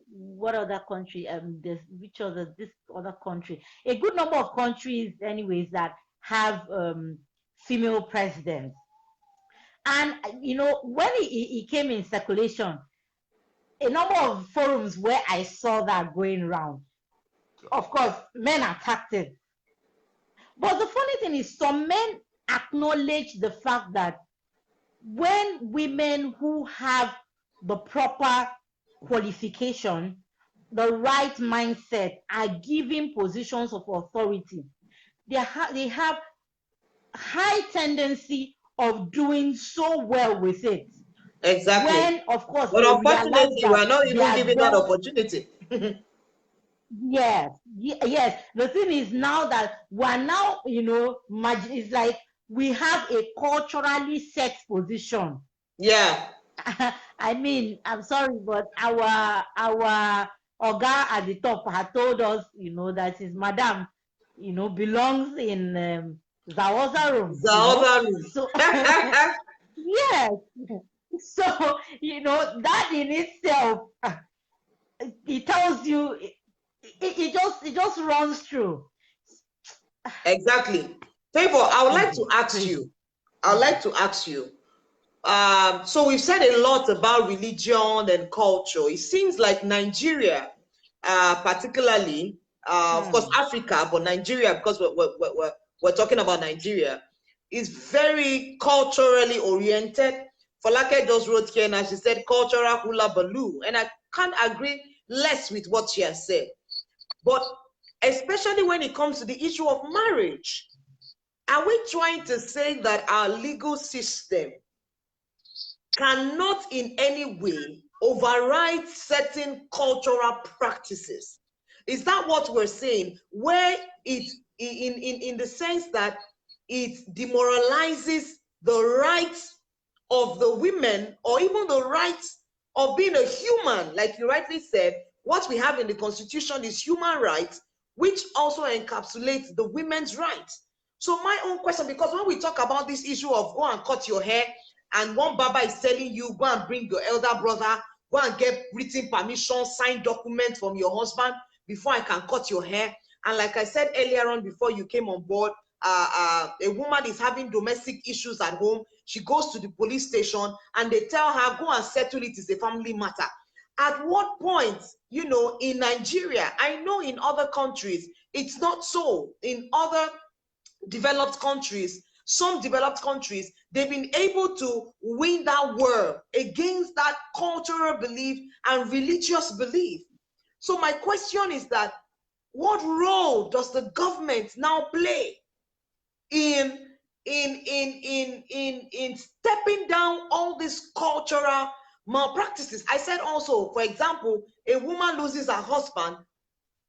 What other country? This other country? A good number of countries, anyways, that have female presidents. And when it came in circulation, a number of forums where I saw that going around, of course, men attacked it. But the funny thing is, some men acknowledge the fact that when women who have the proper qualification, the right mindset, are given positions of authority, they have high tendency of doing so well with it. Exactly. When, of course, but unfortunately, we are not even given that opportunity. Yes. The thing is now that we're now, it's like we have a culturally set position. Yeah. I mean, I'm sorry, but our Oga at the top had told us, that his madam, belongs in the other room, The other room. So, yes. So, that in itself, it tells you, it just runs through. Exactly. Favor, I would like to ask you. So we've said a lot about religion and culture. It seems like Nigeria, particularly, of course, Africa, but Nigeria, because we're talking about Nigeria, is very culturally oriented. Falake just wrote here and she said cultural hula baloo, and I can't agree less with what she has said. But especially when it comes to the issue of marriage, are we trying to say that our legal system cannot in any way override certain cultural practices? Is that what we're saying? Where it, in the sense that it demoralizes the rights of the women, or even the rights of being a human, like you rightly said, what we have in the Constitution is human rights, which also encapsulates the women's rights. So my own question, because when we talk about this issue of go and cut your hair, and one baba is telling you, go and bring your elder brother, go and get written permission, signed document from your husband before I can cut your hair. And like I said earlier on before you came on board, a woman is having domestic issues at home. She goes to the police station and they tell her, go and settle it, it's a family matter. At what point, in Nigeria, I know in other countries, it's not so. In other developed countries, some developed countries, they've been able to win that war against that cultural belief and religious belief. So my question is that, what role does the government now play in stepping down all these cultural malpractices? I said also, for example, a woman loses her husband,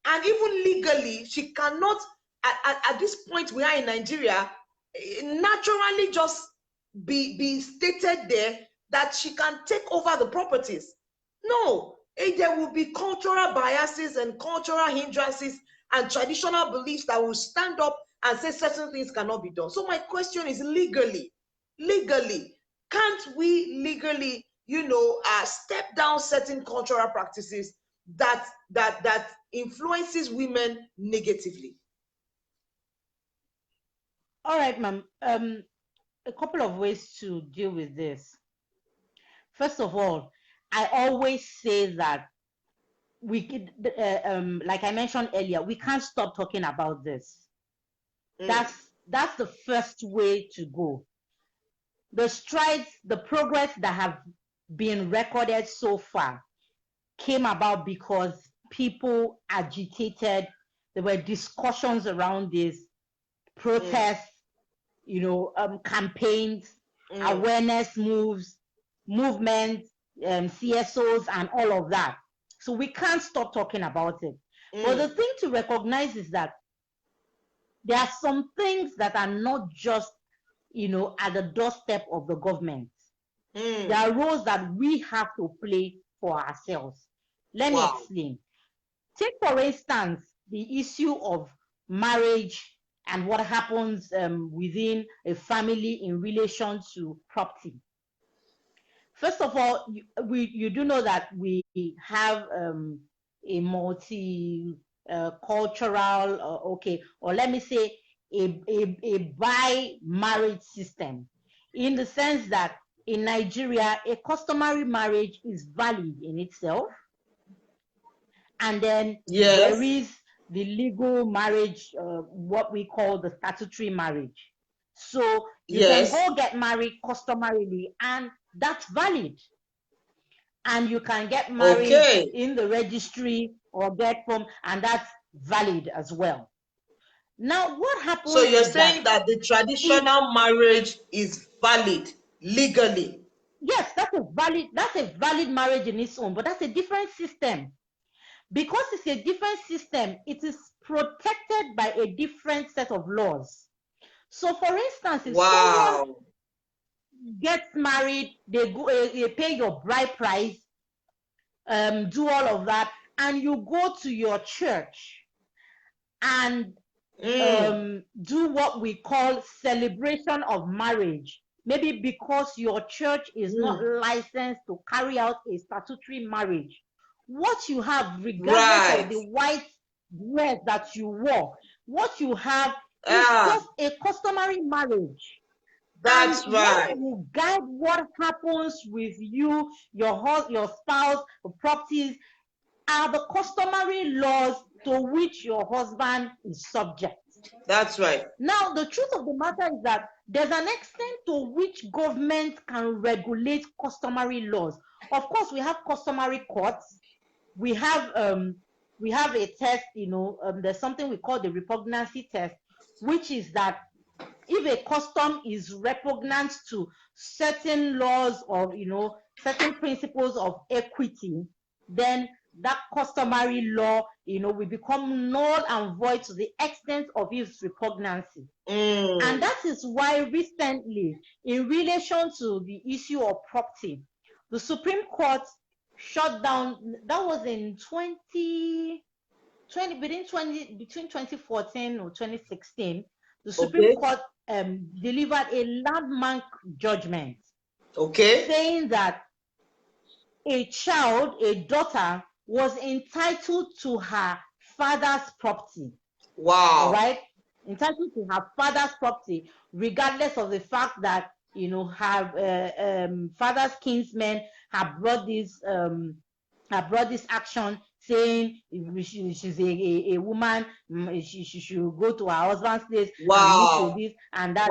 and even legally, she cannot, at this point we are in Nigeria, naturally just be stated there that she can take over the properties. No, there will be cultural biases and cultural hindrances and traditional beliefs that will stand up and say certain things cannot be done. So my question is, legally, can't we legally, step down certain cultural practices that influences women negatively? All right, ma'am. A couple of ways to deal with this. First of all, I always say that we could, like I mentioned earlier, we can't stop talking about this. That's the first way to go. The strides, the progress that have been recorded so far came about because people agitated. There were discussions around this, protests, campaigns, awareness movements, CSOs, and all of that. So we can't stop talking about it. But the thing to recognize is that there are some things that are not just, at the doorstep of the government. There are roles that we have to play for ourselves. Let me explain. Take, for instance, the issue of marriage and what happens within a family in relation to property. First of all, you do know that we have a multi cultural, or let me say a bi-marriage system, in the sense that in Nigeria, a customary marriage is valid in itself. And then there is the legal marriage, what we call the statutory marriage. So you can go get married customarily, and that's valid. And you can get married in the registry or get from, and that's valid as well. Now, what happens? So you're saying that the traditional marriage is valid legally? Yes, that's a valid marriage in its own, but that's a different system. Because it's a different system, it is protected by a different set of laws. So, for instance, if someone gets married, they pay your bride price, do all of that, and you go to your church and do what we call celebration of marriage, maybe because your church is not licensed to carry out a statutory marriage, what you have, regardless of the white dress that you wore, what you have is just a customary marriage. That's and right. what will guide what happens with you, your spouse, your properties, are the customary laws to which your husband is subject. That's right. Now, the truth of the matter is that there's an extent to which government can regulate customary laws. Of course, we have customary courts. We have a test, there's something we call the repugnancy test, which is that if a custom is repugnant to certain laws or certain principles of equity, then that customary law will become null and void to the extent of its repugnancy. And that is why recently, in relation to the issue of property, the Supreme Court shut down, that was in between 2014 or 2016, the Supreme Court delivered a landmark judgment, saying that a child, a daughter, was entitled to her father's property. Wow. All right? Entitled to her father's property, regardless of the fact that her father's kinsmen have brought this action, saying she's a woman, she should go to her husband's place and look to this and that.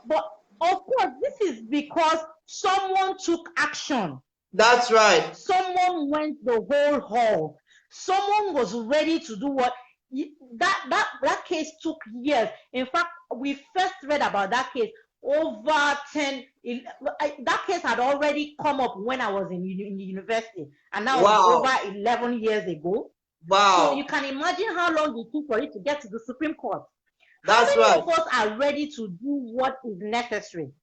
But of course, this is because someone took action. That's right. Someone went the whole haul. Someone was ready to do what that case took years. In fact, we first read about that case over 10. That case had already come up when I was in the university, and that was over 11 years ago. Wow. So you can imagine how long it took for it to get to the Supreme Court. That's how many right. of us are ready to do what is necessary?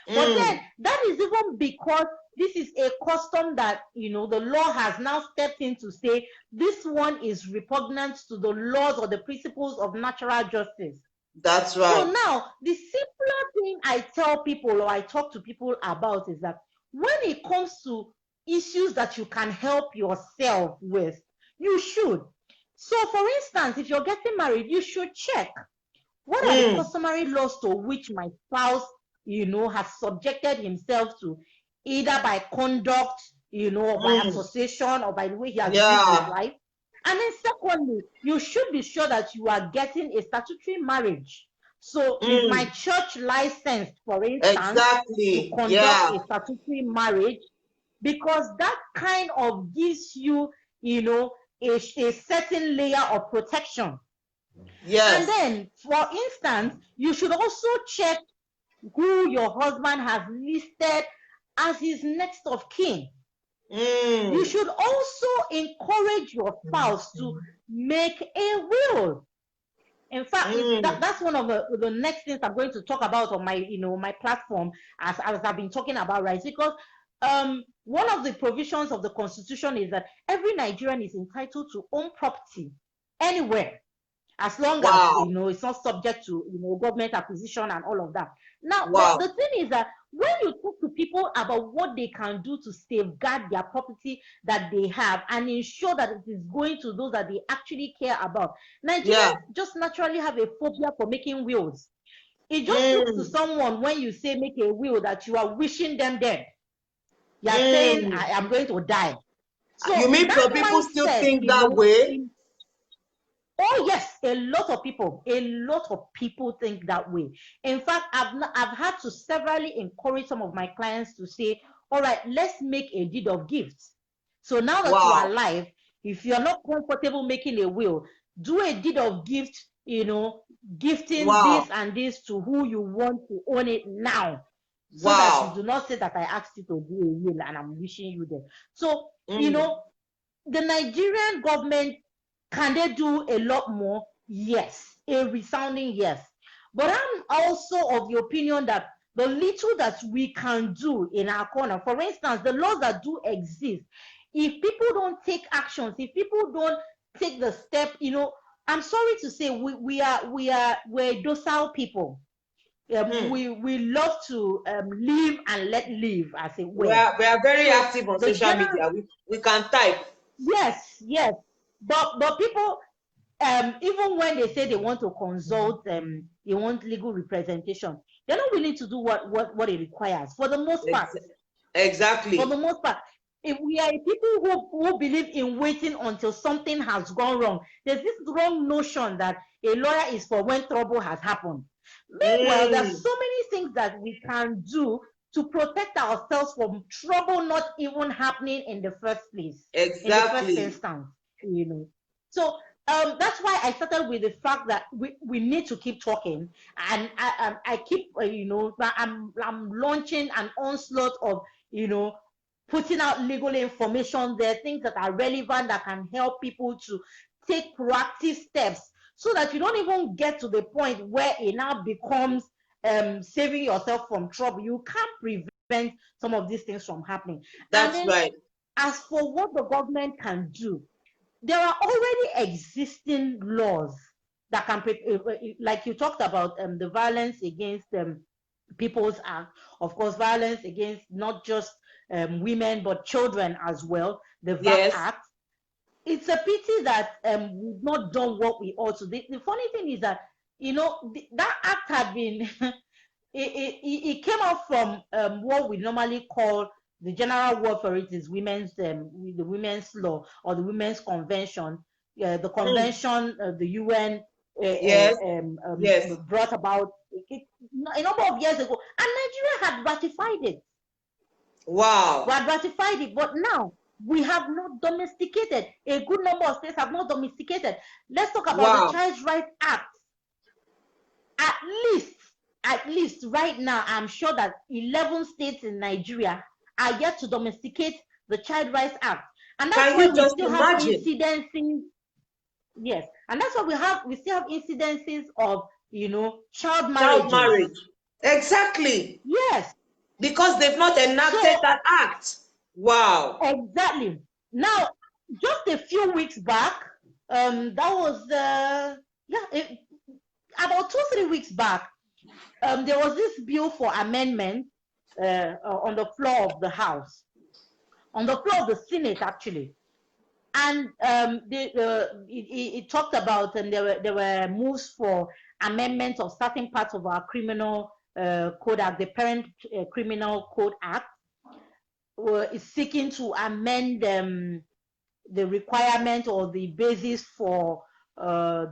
But then that is even because this is a custom that the law has now stepped in to say this one is repugnant to the laws or the principles of natural justice. That's right. So now the simpler thing I tell people or I talk to people about is that when it comes to issues that you can help yourself with, you should. So for instance, if you're getting married, you should check what are the customary laws to which my spouse has subjected himself to, either by conduct, or by association, or by the way he has lived his life. And then secondly, you should be sure that you are getting a statutory marriage. So is my church licensed, for instance, to conduct a statutory marriage? Because that kind of gives you, a certain layer of protection. Yes. And then, for instance, you should also check who your husband has listed as his next of kin. You should also encourage your spouse to make a will. In fact, that's one of the next things I'm going to talk about on my my platform, as I've been talking about, right? Because one of the provisions of the Constitution is that every Nigerian is entitled to own property anywhere, as long as it's not subject to government acquisition and all of that. Now, the thing is that when you talk to people about what they can do to safeguard their property that they have and ensure that it is going to those that they actually care about, Nigerians just naturally have a phobia for making wills. It just looks to someone when you say make a will that you are wishing them dead. You are saying I am going to die. So you mean some people still think that way? Oh yes, a lot of people think that way. In fact, I've had to severally encourage some of my clients to say, all right, let's make a deed of gift. So now that you are alive, if you're not comfortable making a will, do a deed of gift, gifting this and this to who you want to own it now. So that you do not say that I asked you to do a will and I'm wishing you dead. So, the Nigerian government, can they do a lot more? Yes, a resounding yes. But I'm also of the opinion that the little that we can do in our corner, for instance, the laws that do exist, if people don't take actions, if people don't take the step, I'm sorry to say we're docile people. We love to live and let live, as it were. We are very So active on the social general, media. We can type. yes, but people, even when they say they want to consult, they want legal representation, they're not willing to do what it requires for the most part. Exactly. For the most part, if we are people who believe in waiting until something has gone wrong, there's this wrong notion that a lawyer is for when trouble has happened. Meanwhile, there's so many things that we can do to protect ourselves from trouble not even happening in the first place, in the first instance, So that's why I started with the fact that we need to keep talking, and I keep I'm launching an onslaught of putting out legal information there, things that are relevant that can help people to take proactive steps, so that you don't even get to the point where it now becomes saving yourself from trouble. You can't prevent some of these things from happening. That's right. As for what the government can do, there are already existing laws that can, like you talked about, the Violence Against People's Act, of course, violence against not just women but children as well, the VAP Act. It's a pity that we've not done what we ought to. The funny thing is that that act had been it came out from what we normally call the general word for it is the women's law or the women's convention, the convention the UN brought about a number of years ago, and Nigeria had ratified it. Wow. We had ratified it, but now we have not domesticated. A good number of states have not domesticated. Let's talk about the Child Rights Act. At least right now, I'm sure that 11 states in Nigeria are yet to domesticate the Child Rights Act. And that's why we still have incidences. Yes, and that's why we still have incidences of child marriage. Exactly. Yes. Because they've not enacted that act. Wow. Exactly. Now, just a few weeks back, that was about 2-3 weeks back, there was this bill for amendment on the floor of the House, on the floor of the Senate actually, and it talked about, and there were moves for amendments of certain parts of our criminal code act, the Parent Criminal Code Act, is seeking to amend the requirement or the basis for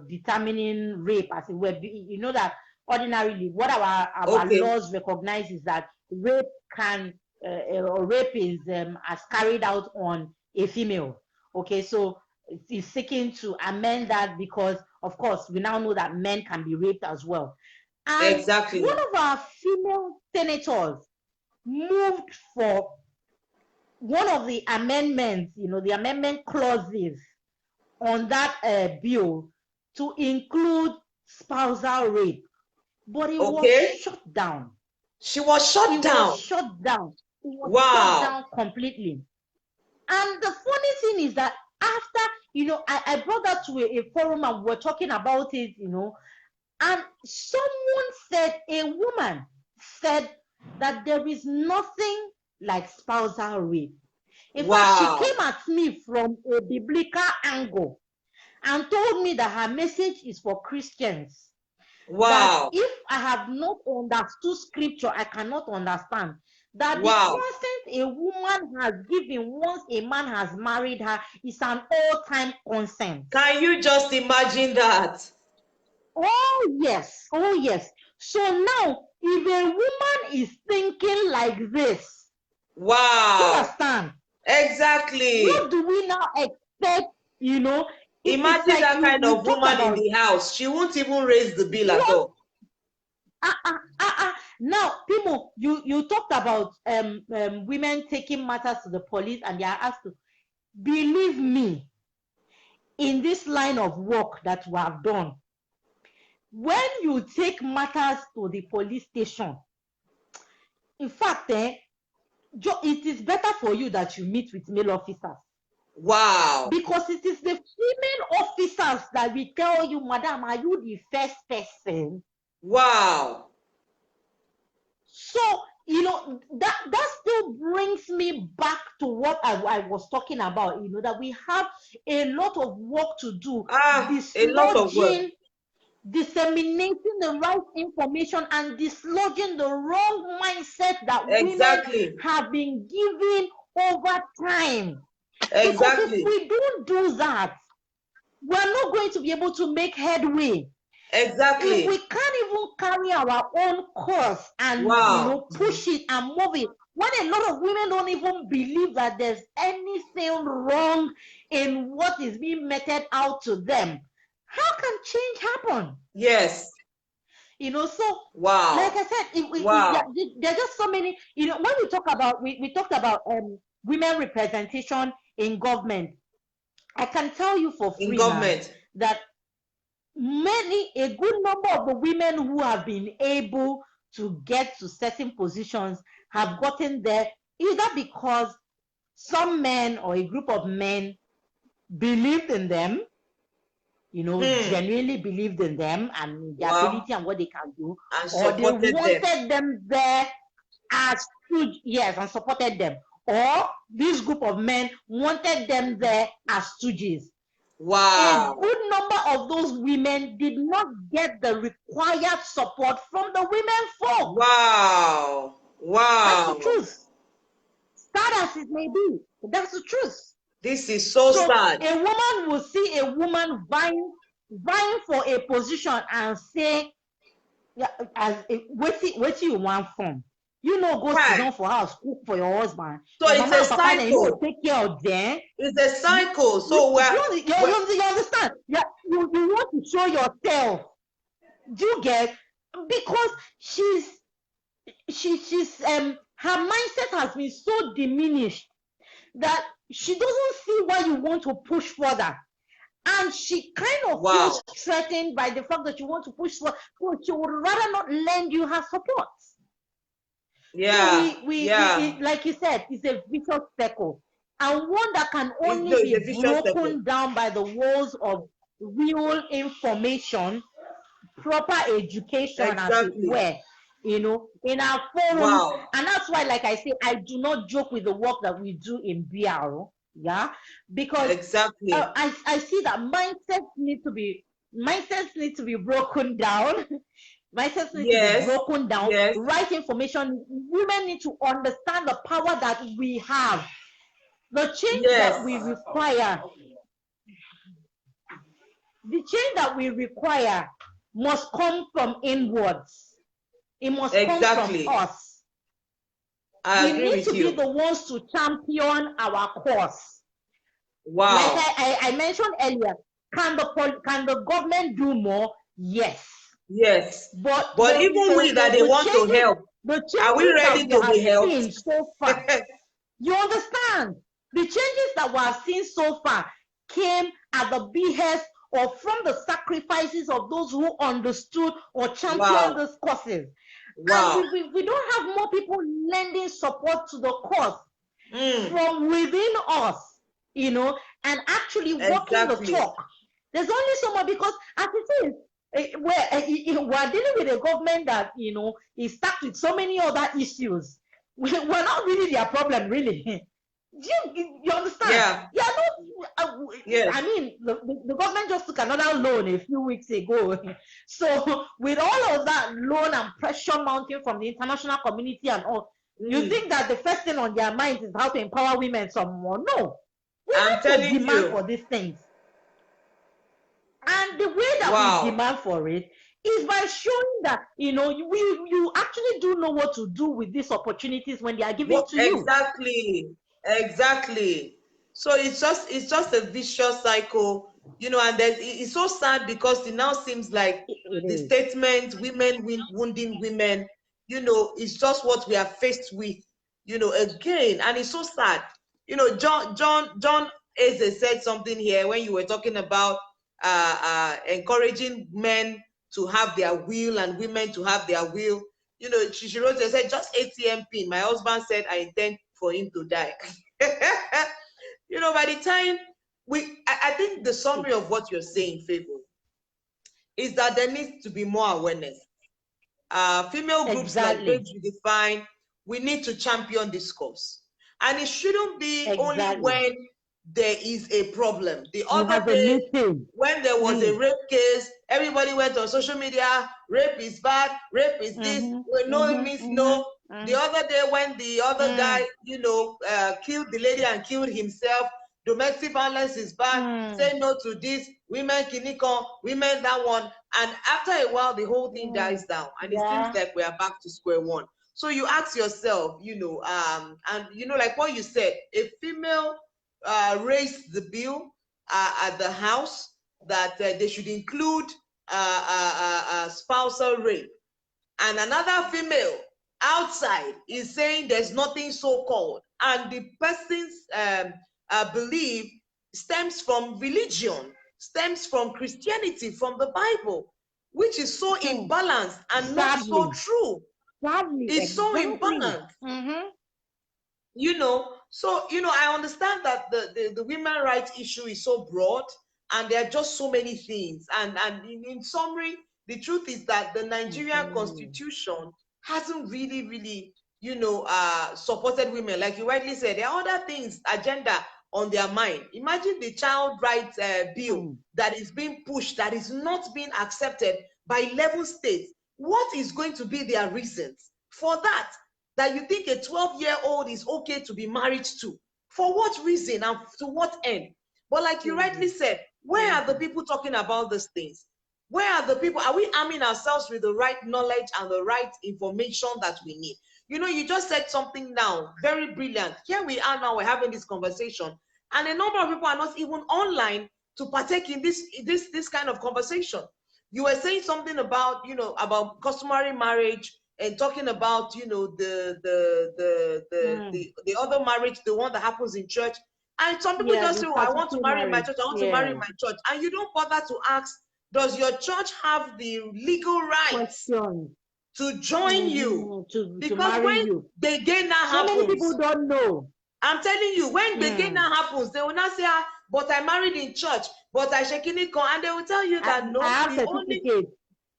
determining rape, as it were. You know that ordinarily what our laws recognize is that rape can or rape is as carried out on a female. Okay, so it's seeking to amend that because, of course, we now know that men can be raped as well. And exactly. One of our female senators moved for one of the amendments, the amendment clauses on that bill to include spousal rape, but it was shut down. She was shut down. Was shut down. It was shut down completely. And the funny thing is that after, I brought that to a forum and we were talking about it, and a woman said that there is nothing like spousal rape. In fact, she came at me from a biblical angle and told me that her message is for Christians. That if I have not understood scripture, I cannot understand. That the consent a woman has given once a man has married her is an all-time consent. Can you just imagine that? Oh, yes. Oh, yes. So now, if a woman is thinking like this, you understand? Exactly. What do we now expect, Imagine that kind of woman in the house. She won't even raise the bill at all. Now, people, you talked about women taking matters to the police and they are asked to. Believe me, in this line of work that we have done, when you take matters to the police station, in fact, it is better for you that you meet with male officers. Wow. Because it is the female officers that will tell you, Madam, are you the first person? Wow. So, you know, that still brings me back to what I was talking about, you know, that we have a lot of work to do, A lot of work. disseminating the right information and dislodging the wrong mindset that Exactly. women have been given over time. Exactly. Because if we don't do that, we're not going to be able to make headway. Exactly. If we can't even carry our own course and you know, push it and move it, when a lot of women don't even believe that there's anything wrong in what is being meted out to them, how can change happen? Yes. You know, so wow. Like I said, there are just so many. You know, when we talk about we talked about women representation in government, I can tell you for free now that a good number of the women who have been able to get to certain positions have gotten there either because some men or a group of men believed in them, you know, genuinely believed in them and their ability and what they can do, and or they wanted them there as yes, and supported them, or this group of men wanted them there as stooges. Wow. A good number of those women did not get the required support from the women folk. Wow. Wow. That's the truth. Sad as it may be, that's the truth. This is so sad. A woman will see a woman vying for a position and say, what you want from? You know, go sit down for house, cook for your husband. So your it's a cycle. You take care of them. It's a cycle. So you understand? Yeah, you want to show yourself. Do you get? Because she's her mindset has been so diminished that she doesn't see why you want to push further. And she kind of feels threatened by the fact that you want to push further. So she would rather not lend you her support. Yeah. So we like you said, it's a vicious circle. And one that can only be broken down by the walls of real information, proper education, as it were, you know, in our forums. And that's why, like I say, I do not joke with the work that we do in BRO. Yeah, because I see that mindsets need to be broken down. Mindsets need to be broken down. Right information. Women need to understand the power that we have. The change that we require. The change that we require must come from inwards. It must come from us. We need to be the ones to champion our cause. Wow. Like I mentioned earlier, can the government do more? Yes. Yes. But even we that they want to help, are we ready to be helped? So far, you understand? The changes that we have seen so far came at the behest or from the sacrifices of those who understood or championed these causes. And we don't have more people lending support to the cause from within us, you know, and actually walking the talk. There's only so much, because as it is, we're dealing with a government that, you know, is stuck with so many other issues. We're not really their problem, really. You understand? Yeah. I mean, the government just took another loan a few weeks ago. So with all of that loan and pressure mounting from the international community and all, you think that the first thing on their minds is how to empower women some more? No. We have to demand for these things. And the way that we demand for it is by showing that, you know, you actually do know what to do with these opportunities when they are given to you. Exactly. So it's just a vicious cycle, you know, and it's so sad because it now seems like the statement, women wounding women, you know, it's just what we are faced with, you know, again. And it's so sad. You know, John Eze said something here when you were talking about encouraging men to have their will and women to have their will. You know, she wrote, she said, just ATM pin. My husband said I intend for him to die. You know, by the time I think the summary of what you're saying, Favor, is that there needs to be more awareness. Female groups like Babes Redefined, we need to champion this cause. And it shouldn't be only when there is a problem. The other day, when there was a rape case, everybody went on social media, rape is bad, rape is this, no, it means no. The other day when the other guy, you know, killed the lady and killed himself, domestic violence is bad, say no to this, women kinikon, women that one. And after a while, the whole thing dies down. And it seems like we are back to square one. So you ask yourself, you know, and you know, like what you said, a female raised the bill at the House that they should include spousal rape. And another female outside is saying there's nothing so-called. And the person's belief stems from religion, stems from Christianity, from the Bible, which is so imbalanced and not so true. It's so imbalanced. You know, so, you know, I understand that the women rights issue is so broad and there are just so many things. And in summary, the truth is that the Nigerian constitution hasn't really, you know, supported women. Like you rightly said, there are other things, agenda on their mind. Imagine the child rights bill that is being pushed, that is not being accepted by 11 states. What is going to be their reasons for that? That you think a 12-year-old is okay to be married to? For what reason and to what end? But like you rightly said, where are the people talking about these things? Where are the people? Are we arming ourselves with the right knowledge and the right information that we need? You know, you just said something now, very brilliant. Here we are now, we're having this conversation, and a number of people are not even online to partake in this kind of conversation. You were saying something about, you know, about customary marriage and talking about, you know, the other marriage, the one that happens in church. And some people just say, oh, I want to marry my church, I want to marry my church. And you don't bother to ask, does your church have the legal rights to join you? Because when the gay now happens, many people don't know. I'm telling you, when the gay now happens, they will not say, ah, but I married in church, but I shekiniko, and they will tell you that no,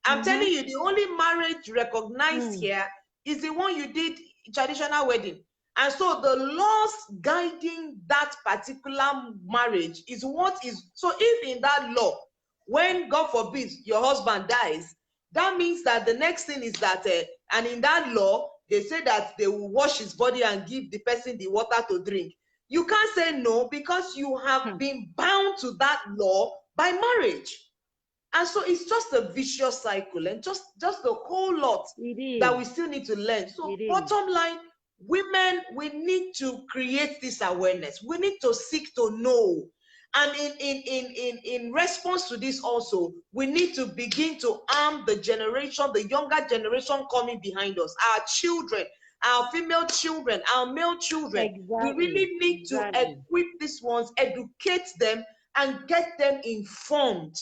I'm telling you, the only marriage recognized here is the one you did traditional wedding. And so the laws guiding that particular marriage is what is, so if in that law, when God forbid your husband dies, that means that the next thing is that, and in that law, they say that they will wash his body and give the person the water to drink. You can't say no because you have been bound to that law by marriage. And so it's just a vicious cycle and just a whole lot that we still need to learn. So bottom line, women, we need to create this awareness. We need to seek to know. And in response to this also, we need to begin to arm the generation, the younger generation coming behind us, our children, our female children, our male children. We really need to equip these ones, educate them, and get them informed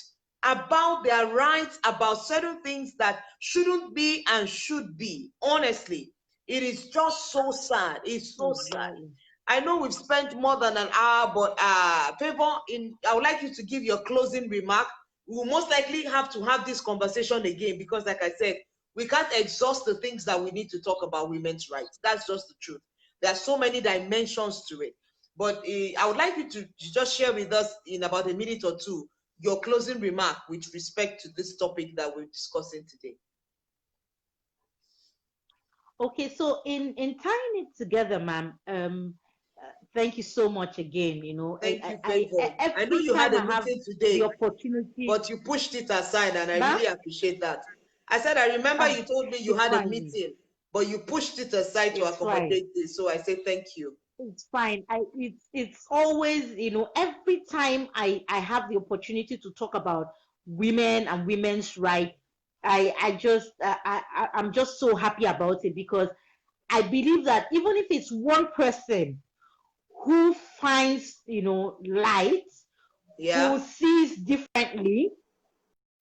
about their rights, about certain things that shouldn't be and should be. Honestly, it is just so sad. It's so sad. I know we've spent more than an hour, but Favor, I would like you to give your closing remark. We will most likely have to have this conversation again because, like I said, we can't exhaust the things that we need to talk about women's rights. That's just the truth. There are so many dimensions to it. But I would like you to just share with us in about a minute or two your closing remark with respect to this topic that we're discussing today. Okay, so in tying it together, ma'am, thank you so much again. You know, thank you, Favor. I know you had a meeting today, the opportunity, but you pushed it aside, and I really appreciate that. I said, I remember you told me you had a meeting, but you pushed it aside to accommodate this. So I say thank you. It's fine. It's always, you know, every time I have the opportunity to talk about women and women's rights, I'm just so happy about it because I believe that even if it's one person who finds, you know, light, who sees differently,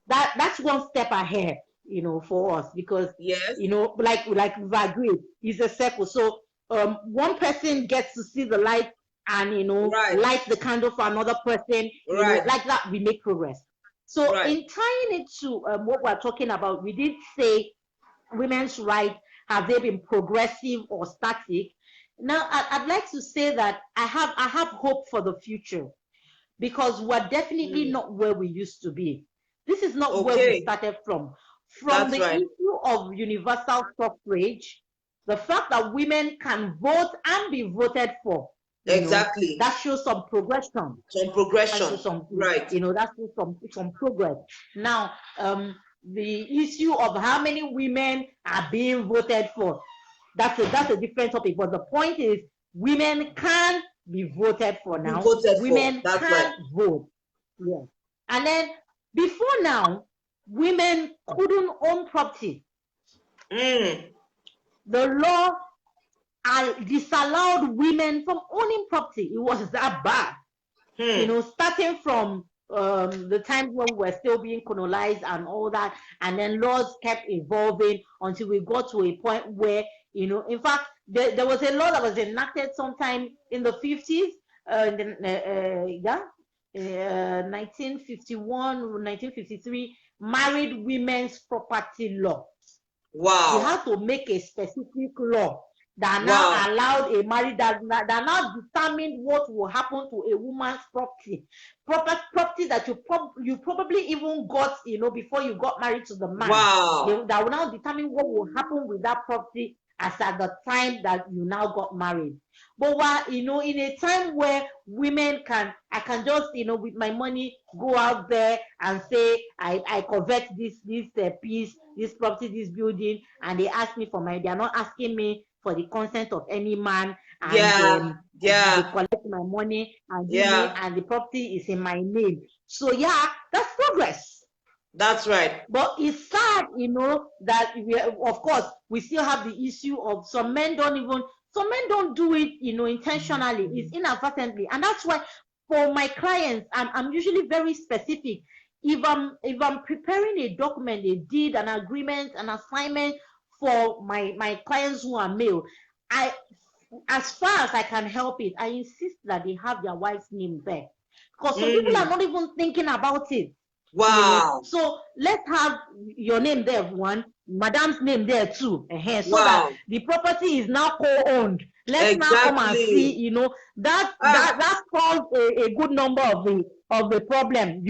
that's one step ahead, you know, for us because, you know, like we've agreed, it's a circle. So one person gets to see the light and Right. light the candle for another person, Right. like that we make progress. So Right. in tying it to what we're talking about, we did say women's rights, have they been progressive or static? Now I'd like to say that I have hope for the future, because we're definitely not where we used to be. This is not where we Okay. started from. From That's the right. issue of universal suffrage, the fact that women can vote and be voted for, Exactly. that shows some progression. Some progression. That shows some, Right. that shows some progress. Now, the issue of how many women are being voted for, that's a different topic. But the point is, women can be voted for Be now. voted for. Women That's can right. vote. Yes. And then before now, women couldn't own property. The law disallowed women from owning property. It was that bad. Starting from the times when we were still being colonized and all that, and then laws kept evolving until we got to a point where, in fact, there was a law that was enacted sometime in the 50s, 1951, 1953, married women's property law. Wow. We had to make a specific law that now allowed a married, that now determined what will happen to a woman's property that you probably even got, before you got married to the man. Wow. That will now determine what will happen with that property as at the time that you now got married. But while, in a time where women I can just, with my money, go out there and say, I covet this piece, this property, this building, and they ask me for they are not asking me for the consent of any man, and they collect my money and give me, and the property is in my name. So that's progress. That's right. But it's sad, that of course we still have the issue of some men don't do it, intentionally. It's inadvertently, and that's why for my clients, I'm usually very specific. If I'm preparing a document, a deed, an agreement, an assignment for my clients who are male, as far as I can help it, I insist that they have their wife's name there, because some people are not even thinking about it. Wow. So let's have your name there, one, madam's name there too, so that the property is now co-owned. Let's now come and see, that solves a good number of the problem,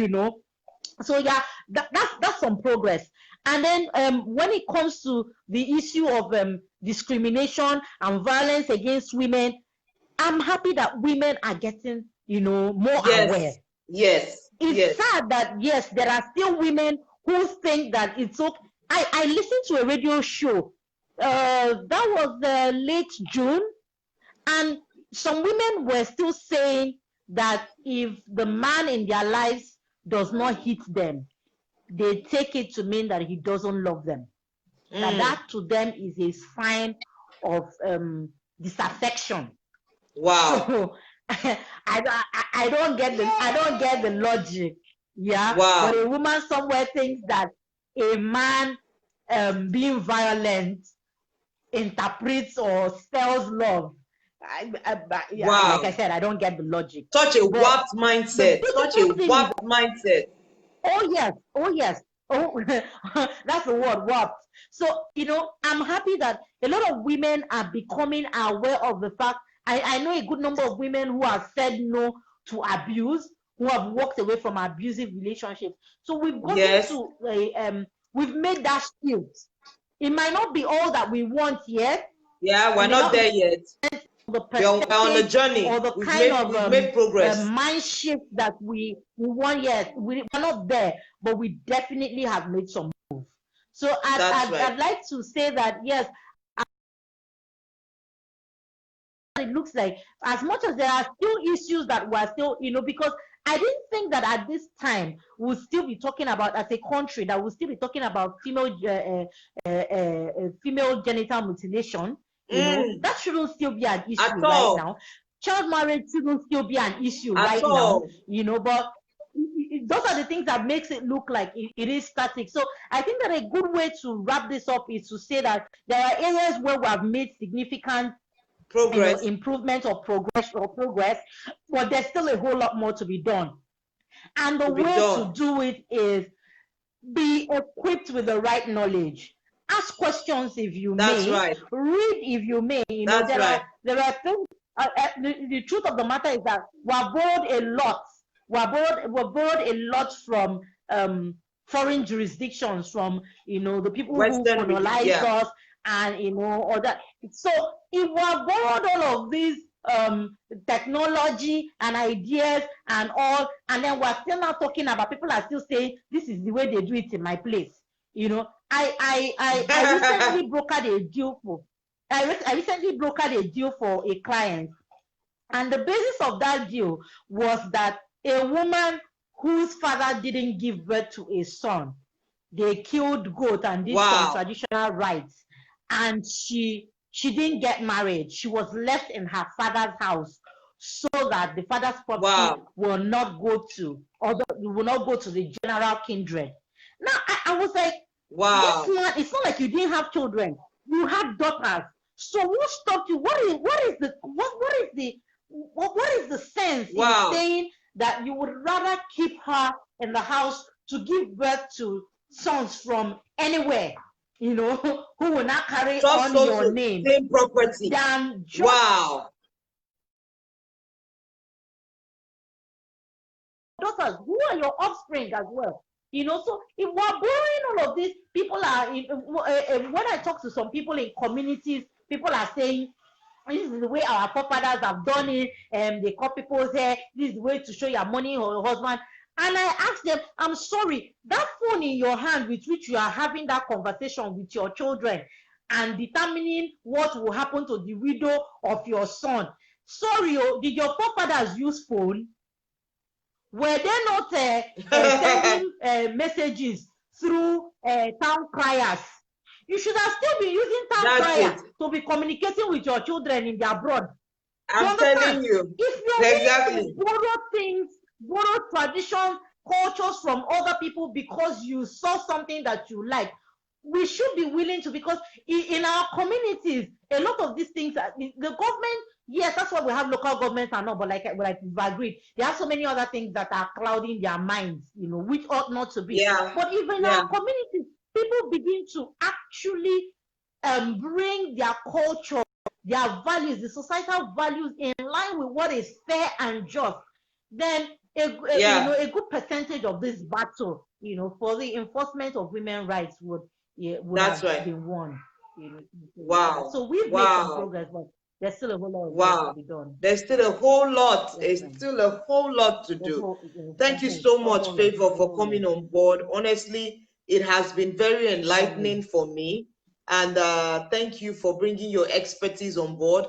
So that's some progress. And then when it comes to the issue of discrimination and violence against women, I'm happy that women are getting, more aware. Yes. It's sad that there are still women who think that it's okay. I listened to a radio show that was late June, and some women were still saying that if the man in their lives does not hit them, they take it to mean that he doesn't love them. That to them is a sign of disaffection. Wow. So, I don't get the logic. Yeah. Wow. But a woman somewhere thinks that a man being violent interprets or spells love. Wow. Like I said, I don't get the logic. Such a warped mindset. Such a warped mindset. Oh yes. Oh, that's the word, warped. So, I'm happy that a lot of women are becoming aware of the fact. I know a good number of women who have said no to abuse, who have walked away from abusive relationships. So we've gotten to we've made that shift. It might not be all that we want yet. Yeah, we're not there yet. We're on the journey. Or the we've made progress. Mind shift that we want yet. We're not there, but we definitely have made some moves. So I'd like to say that yes, it looks like, as much as there are still issues that we're still, because I didn't think that at this time we'll still be talking about, as a country, that we'll still be talking about female genital mutilation. That shouldn't still be an issue right now. Child marriage shouldn't still be an issue right now. But those are the things that makes it look like it is static. So I think that a good way to wrap this up is to say that there are areas where we have made significant progress, improvement or progress, but there's still a whole lot more to be done. And the way to do it is be equipped with the right knowledge. Ask questions if you may. Right. Read if you may. There are things. The truth of the matter is that we're borrowed a lot. We're borrowed a lot from foreign jurisdictions, from the people Western who colonized us, and other. So if we're borrowed all of these technology and ideas and all, and then we're still not talking about, people are still saying this is the way they do it in my place. I recently brokered a deal for I recently brokered a deal for a client, and the basis of that deal was that a woman whose father didn't give birth to a son, they killed goat and did some traditional rites, and she didn't get married. She was left in her father's house so that the father's property will not go to the general kindred. Now I was like, this one, it's not like you didn't have children, you had daughters. So who stopped you? What is the sense in saying that you would rather keep her in the house to give birth to sons from anywhere, who will not carry on your name, same property, than just daughters who are your offspring as well. So if we're borrowing all of this, people are when I talk to some people in communities, people are saying this is the way our forefathers have done it, and they cut people's hair. This is the way to show your money or your husband. And I ask them, I'm sorry, that phone in your hand with which you are having that conversation with your children and determining what will happen to the widow of your son. Sorry, did your forefathers use phone? Were they not sending messages through town criers? You should have still been using town criers to be communicating with your children in the abroad. I'm telling you. If you're willing to borrow things, borrow traditions, cultures from other people because you saw something that you like, we should be willing to, because in our communities, a lot of these things, the government, yes, that's why we have local governments and all, but like we've agreed, there are so many other things that are clouding their minds, which ought not to be. But even in our communities, people begin to actually bring their culture, their values, the societal values in line with what is fair and just, then a good percentage of this battle, for the enforcement of women's rights would have been won. So we've made some progress, but there's still a whole lot of work to be done. There's still a whole lot. There's still a whole lot to do. Thank you so much, Favor, for coming on board. Honestly, it has been very enlightening for me. And thank you for bringing your expertise on board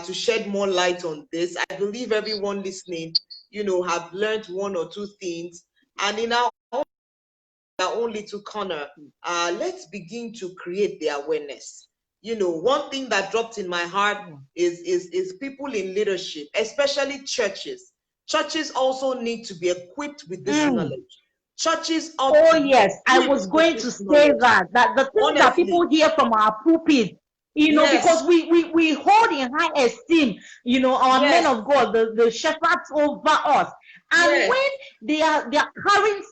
to shed more light on this. I believe everyone listening, have learned one or two things. And in our own little corner, let's begin to create the awareness. One thing that dropped in my heart is people in leadership, especially churches. Churches also need to be equipped with this knowledge. Churches yes, I was going to say that the things that people hear from our pulpit, because we hold in high esteem, our men of God, the shepherds over us. And when they are carrying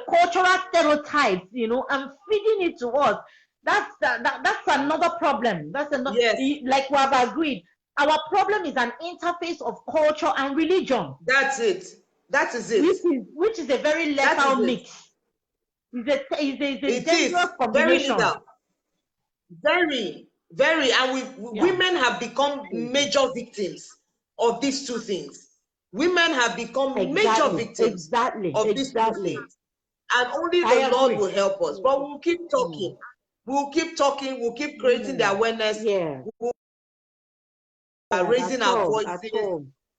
cultural stereotypes, and feeding it to us, that's another problem. That's another, like we have agreed. Our problem is an interface of culture and religion. That's it. That is it. Which is a very lethal mix. It's a dangerous combination. Very, very. And women have become major victims of these two things. Women have become major victims of these two things. And only the Lord will help us. But we'll keep talking. We'll keep talking. We'll keep creating the awareness. We'll raising our voices.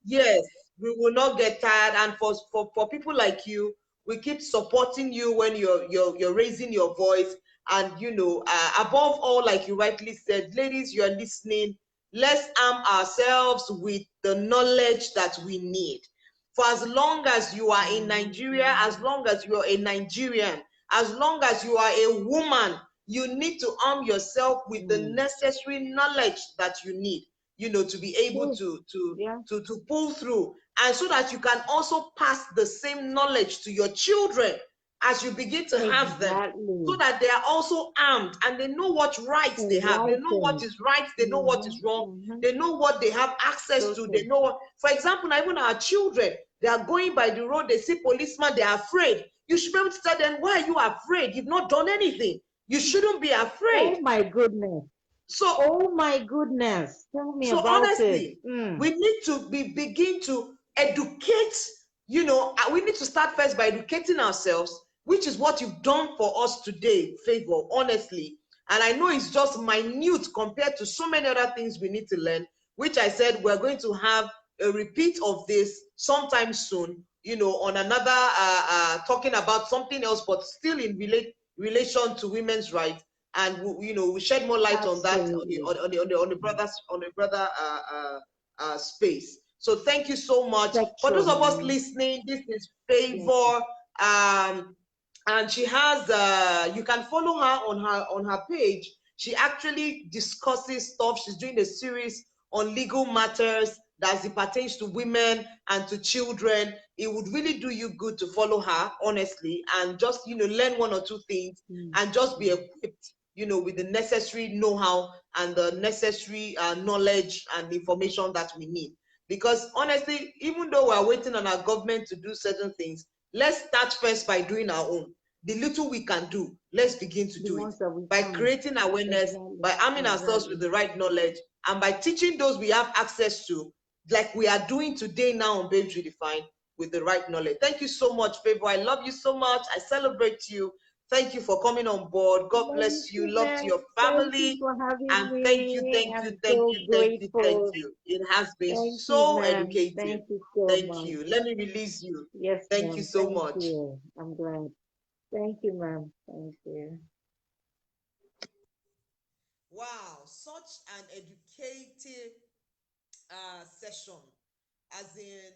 Yes, we will not get tired. And for people like you, we keep supporting you when you're raising your voice. And above all, like you rightly said, ladies, you are listening. Let's arm ourselves with the knowledge that we need. For as long as you are in Nigeria, as long as you are a Nigerian, as long as you are a woman, you need to arm yourself with the necessary knowledge that you need. you know, to be able to pull through, and so that you can also pass the same knowledge to your children as you begin to have them, so that they are also armed and they know what rights they have, they know what is right, they know what is wrong, they know what they have access to, they know what, for example, now even our children, they are going by the road, they see policemen, they are afraid. You should be able to tell them, why are you afraid? You've not done anything. You shouldn't be afraid. Oh my goodness. So, oh my goodness, tell me so about honestly, it. we need to begin to educate, you know, we need to start first by educating ourselves, which is what you've done for us today, Favor, honestly. And I know it's just minute compared to so many other things we need to learn, which I said we're going to have a repeat of this sometime soon, you know, on another, talking about something else, but still in relation to women's rights. And you know, we shed more light on that on the brother space. So thank you so much for those of us listening. This is Favor, and she has you can follow her on her page. She actually discusses stuff. She's doing a series on legal matters that it pertains to women and to children. It would really do you good to follow her, honestly, and just, you know, learn one or two things and just be equipped, you know, with the necessary know-how and the necessary knowledge and information that we need. Because honestly, even though we're waiting on our government to do certain things, let's start first by doing our own. The little we can do, let's begin to do it by creating awareness, by arming ourselves with the right knowledge, and by teaching those we have access to, like we are doing today now on Babes Redefined, with the right knowledge. Thank you so much, Favor. I love you so much. I celebrate you. Thank you for coming on board. God bless you. Love to your family. And thank you. It has been so educative. Thank you. Let me release you. Yes. Thank you so much. I'm glad. Thank you, ma'am. Thank you. Wow, such an educative session. As in,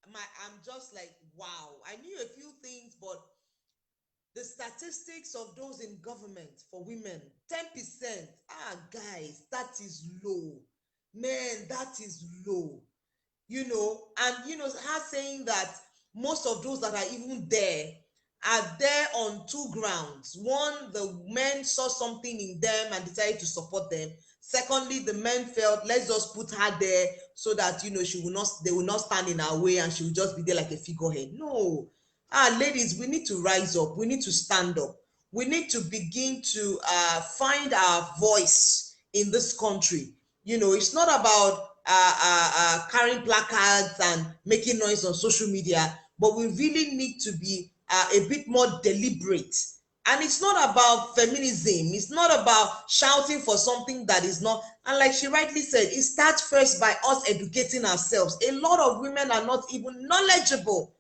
I'm just like, wow. I knew a few things, but the statistics of those in government for women, 10%. Guys, that is low. Man, that is low. You know, and you know, her saying that most of those that are even there are there on two grounds. One, the men saw something in them and decided to support them. Secondly, the men felt, let's just put her there so that, you know, they will not stand in our way and she will just be there like a figurehead. No. Ladies, we need to rise up. We need to stand up. We need to begin to find our voice in this country. You know, it's not about carrying placards and making noise on social media, but we really need to be a bit more deliberate. And it's not about feminism. It's not about shouting for something that is not. And like she rightly said, it starts first by us educating ourselves. A lot of women are not even knowledgeable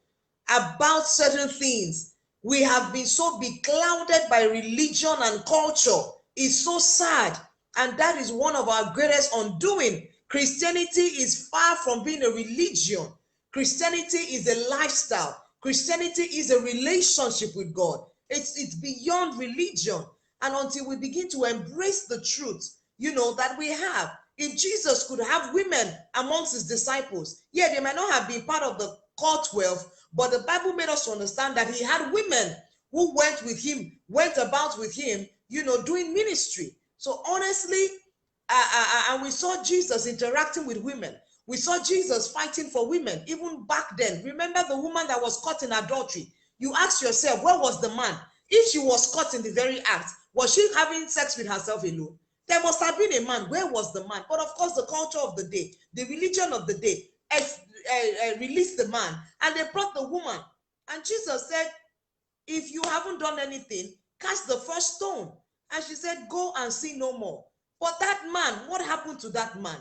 about certain things. We have been so beclouded by religion and culture. It's so sad. And that is one of our greatest undoing. Christianity is far from being a religion. Christianity is a lifestyle. Christianity is a relationship with God. It's beyond religion. And until we begin to embrace the truth, you know, that we have. If Jesus could have women amongst his disciples, yeah, they might not have been part of the core 12, but the Bible made us to understand that he had women who went about with him, you know, doing ministry. So honestly, and we saw Jesus interacting with women. We saw Jesus fighting for women, even back then. Remember the woman that was caught in adultery? You ask yourself, where was the man? If she was caught in the very act, was she having sex with herself alone? There must have been a man. Where was the man? But of course, the culture of the day, the religion of the day, released the man, and they brought the woman. And Jesus said, if you haven't done anything, cast the first stone. And she said, go and sin no more. But that man, what happened to that man?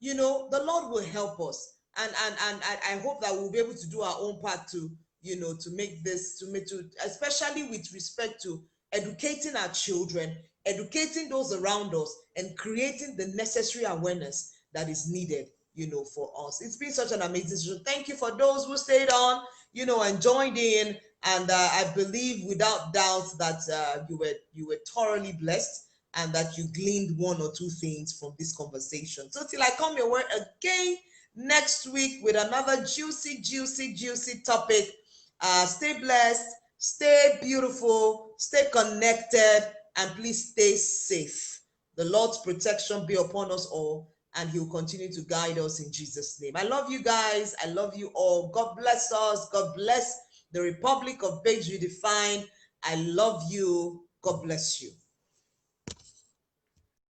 You know, the Lord will help us. And I hope that we'll be able to do our own part to, you know, to make this, especially with respect to educating our children, educating those around us, and creating the necessary awareness that is needed, you know, for us. It's been such an amazing show. Thank you for those who stayed on, you know, and joined in. And I believe without doubt that you were thoroughly blessed. and that you gleaned one or two things from this conversation. So till I come your way again next week with another juicy topic, stay blessed, stay beautiful, stay connected, and please stay safe. The Lord's protection be upon us all, and He will continue to guide us in Jesus' name. I love you guys. I love you all. God bless us. God bless the Republic of Babes Redefined. I love you. God bless you.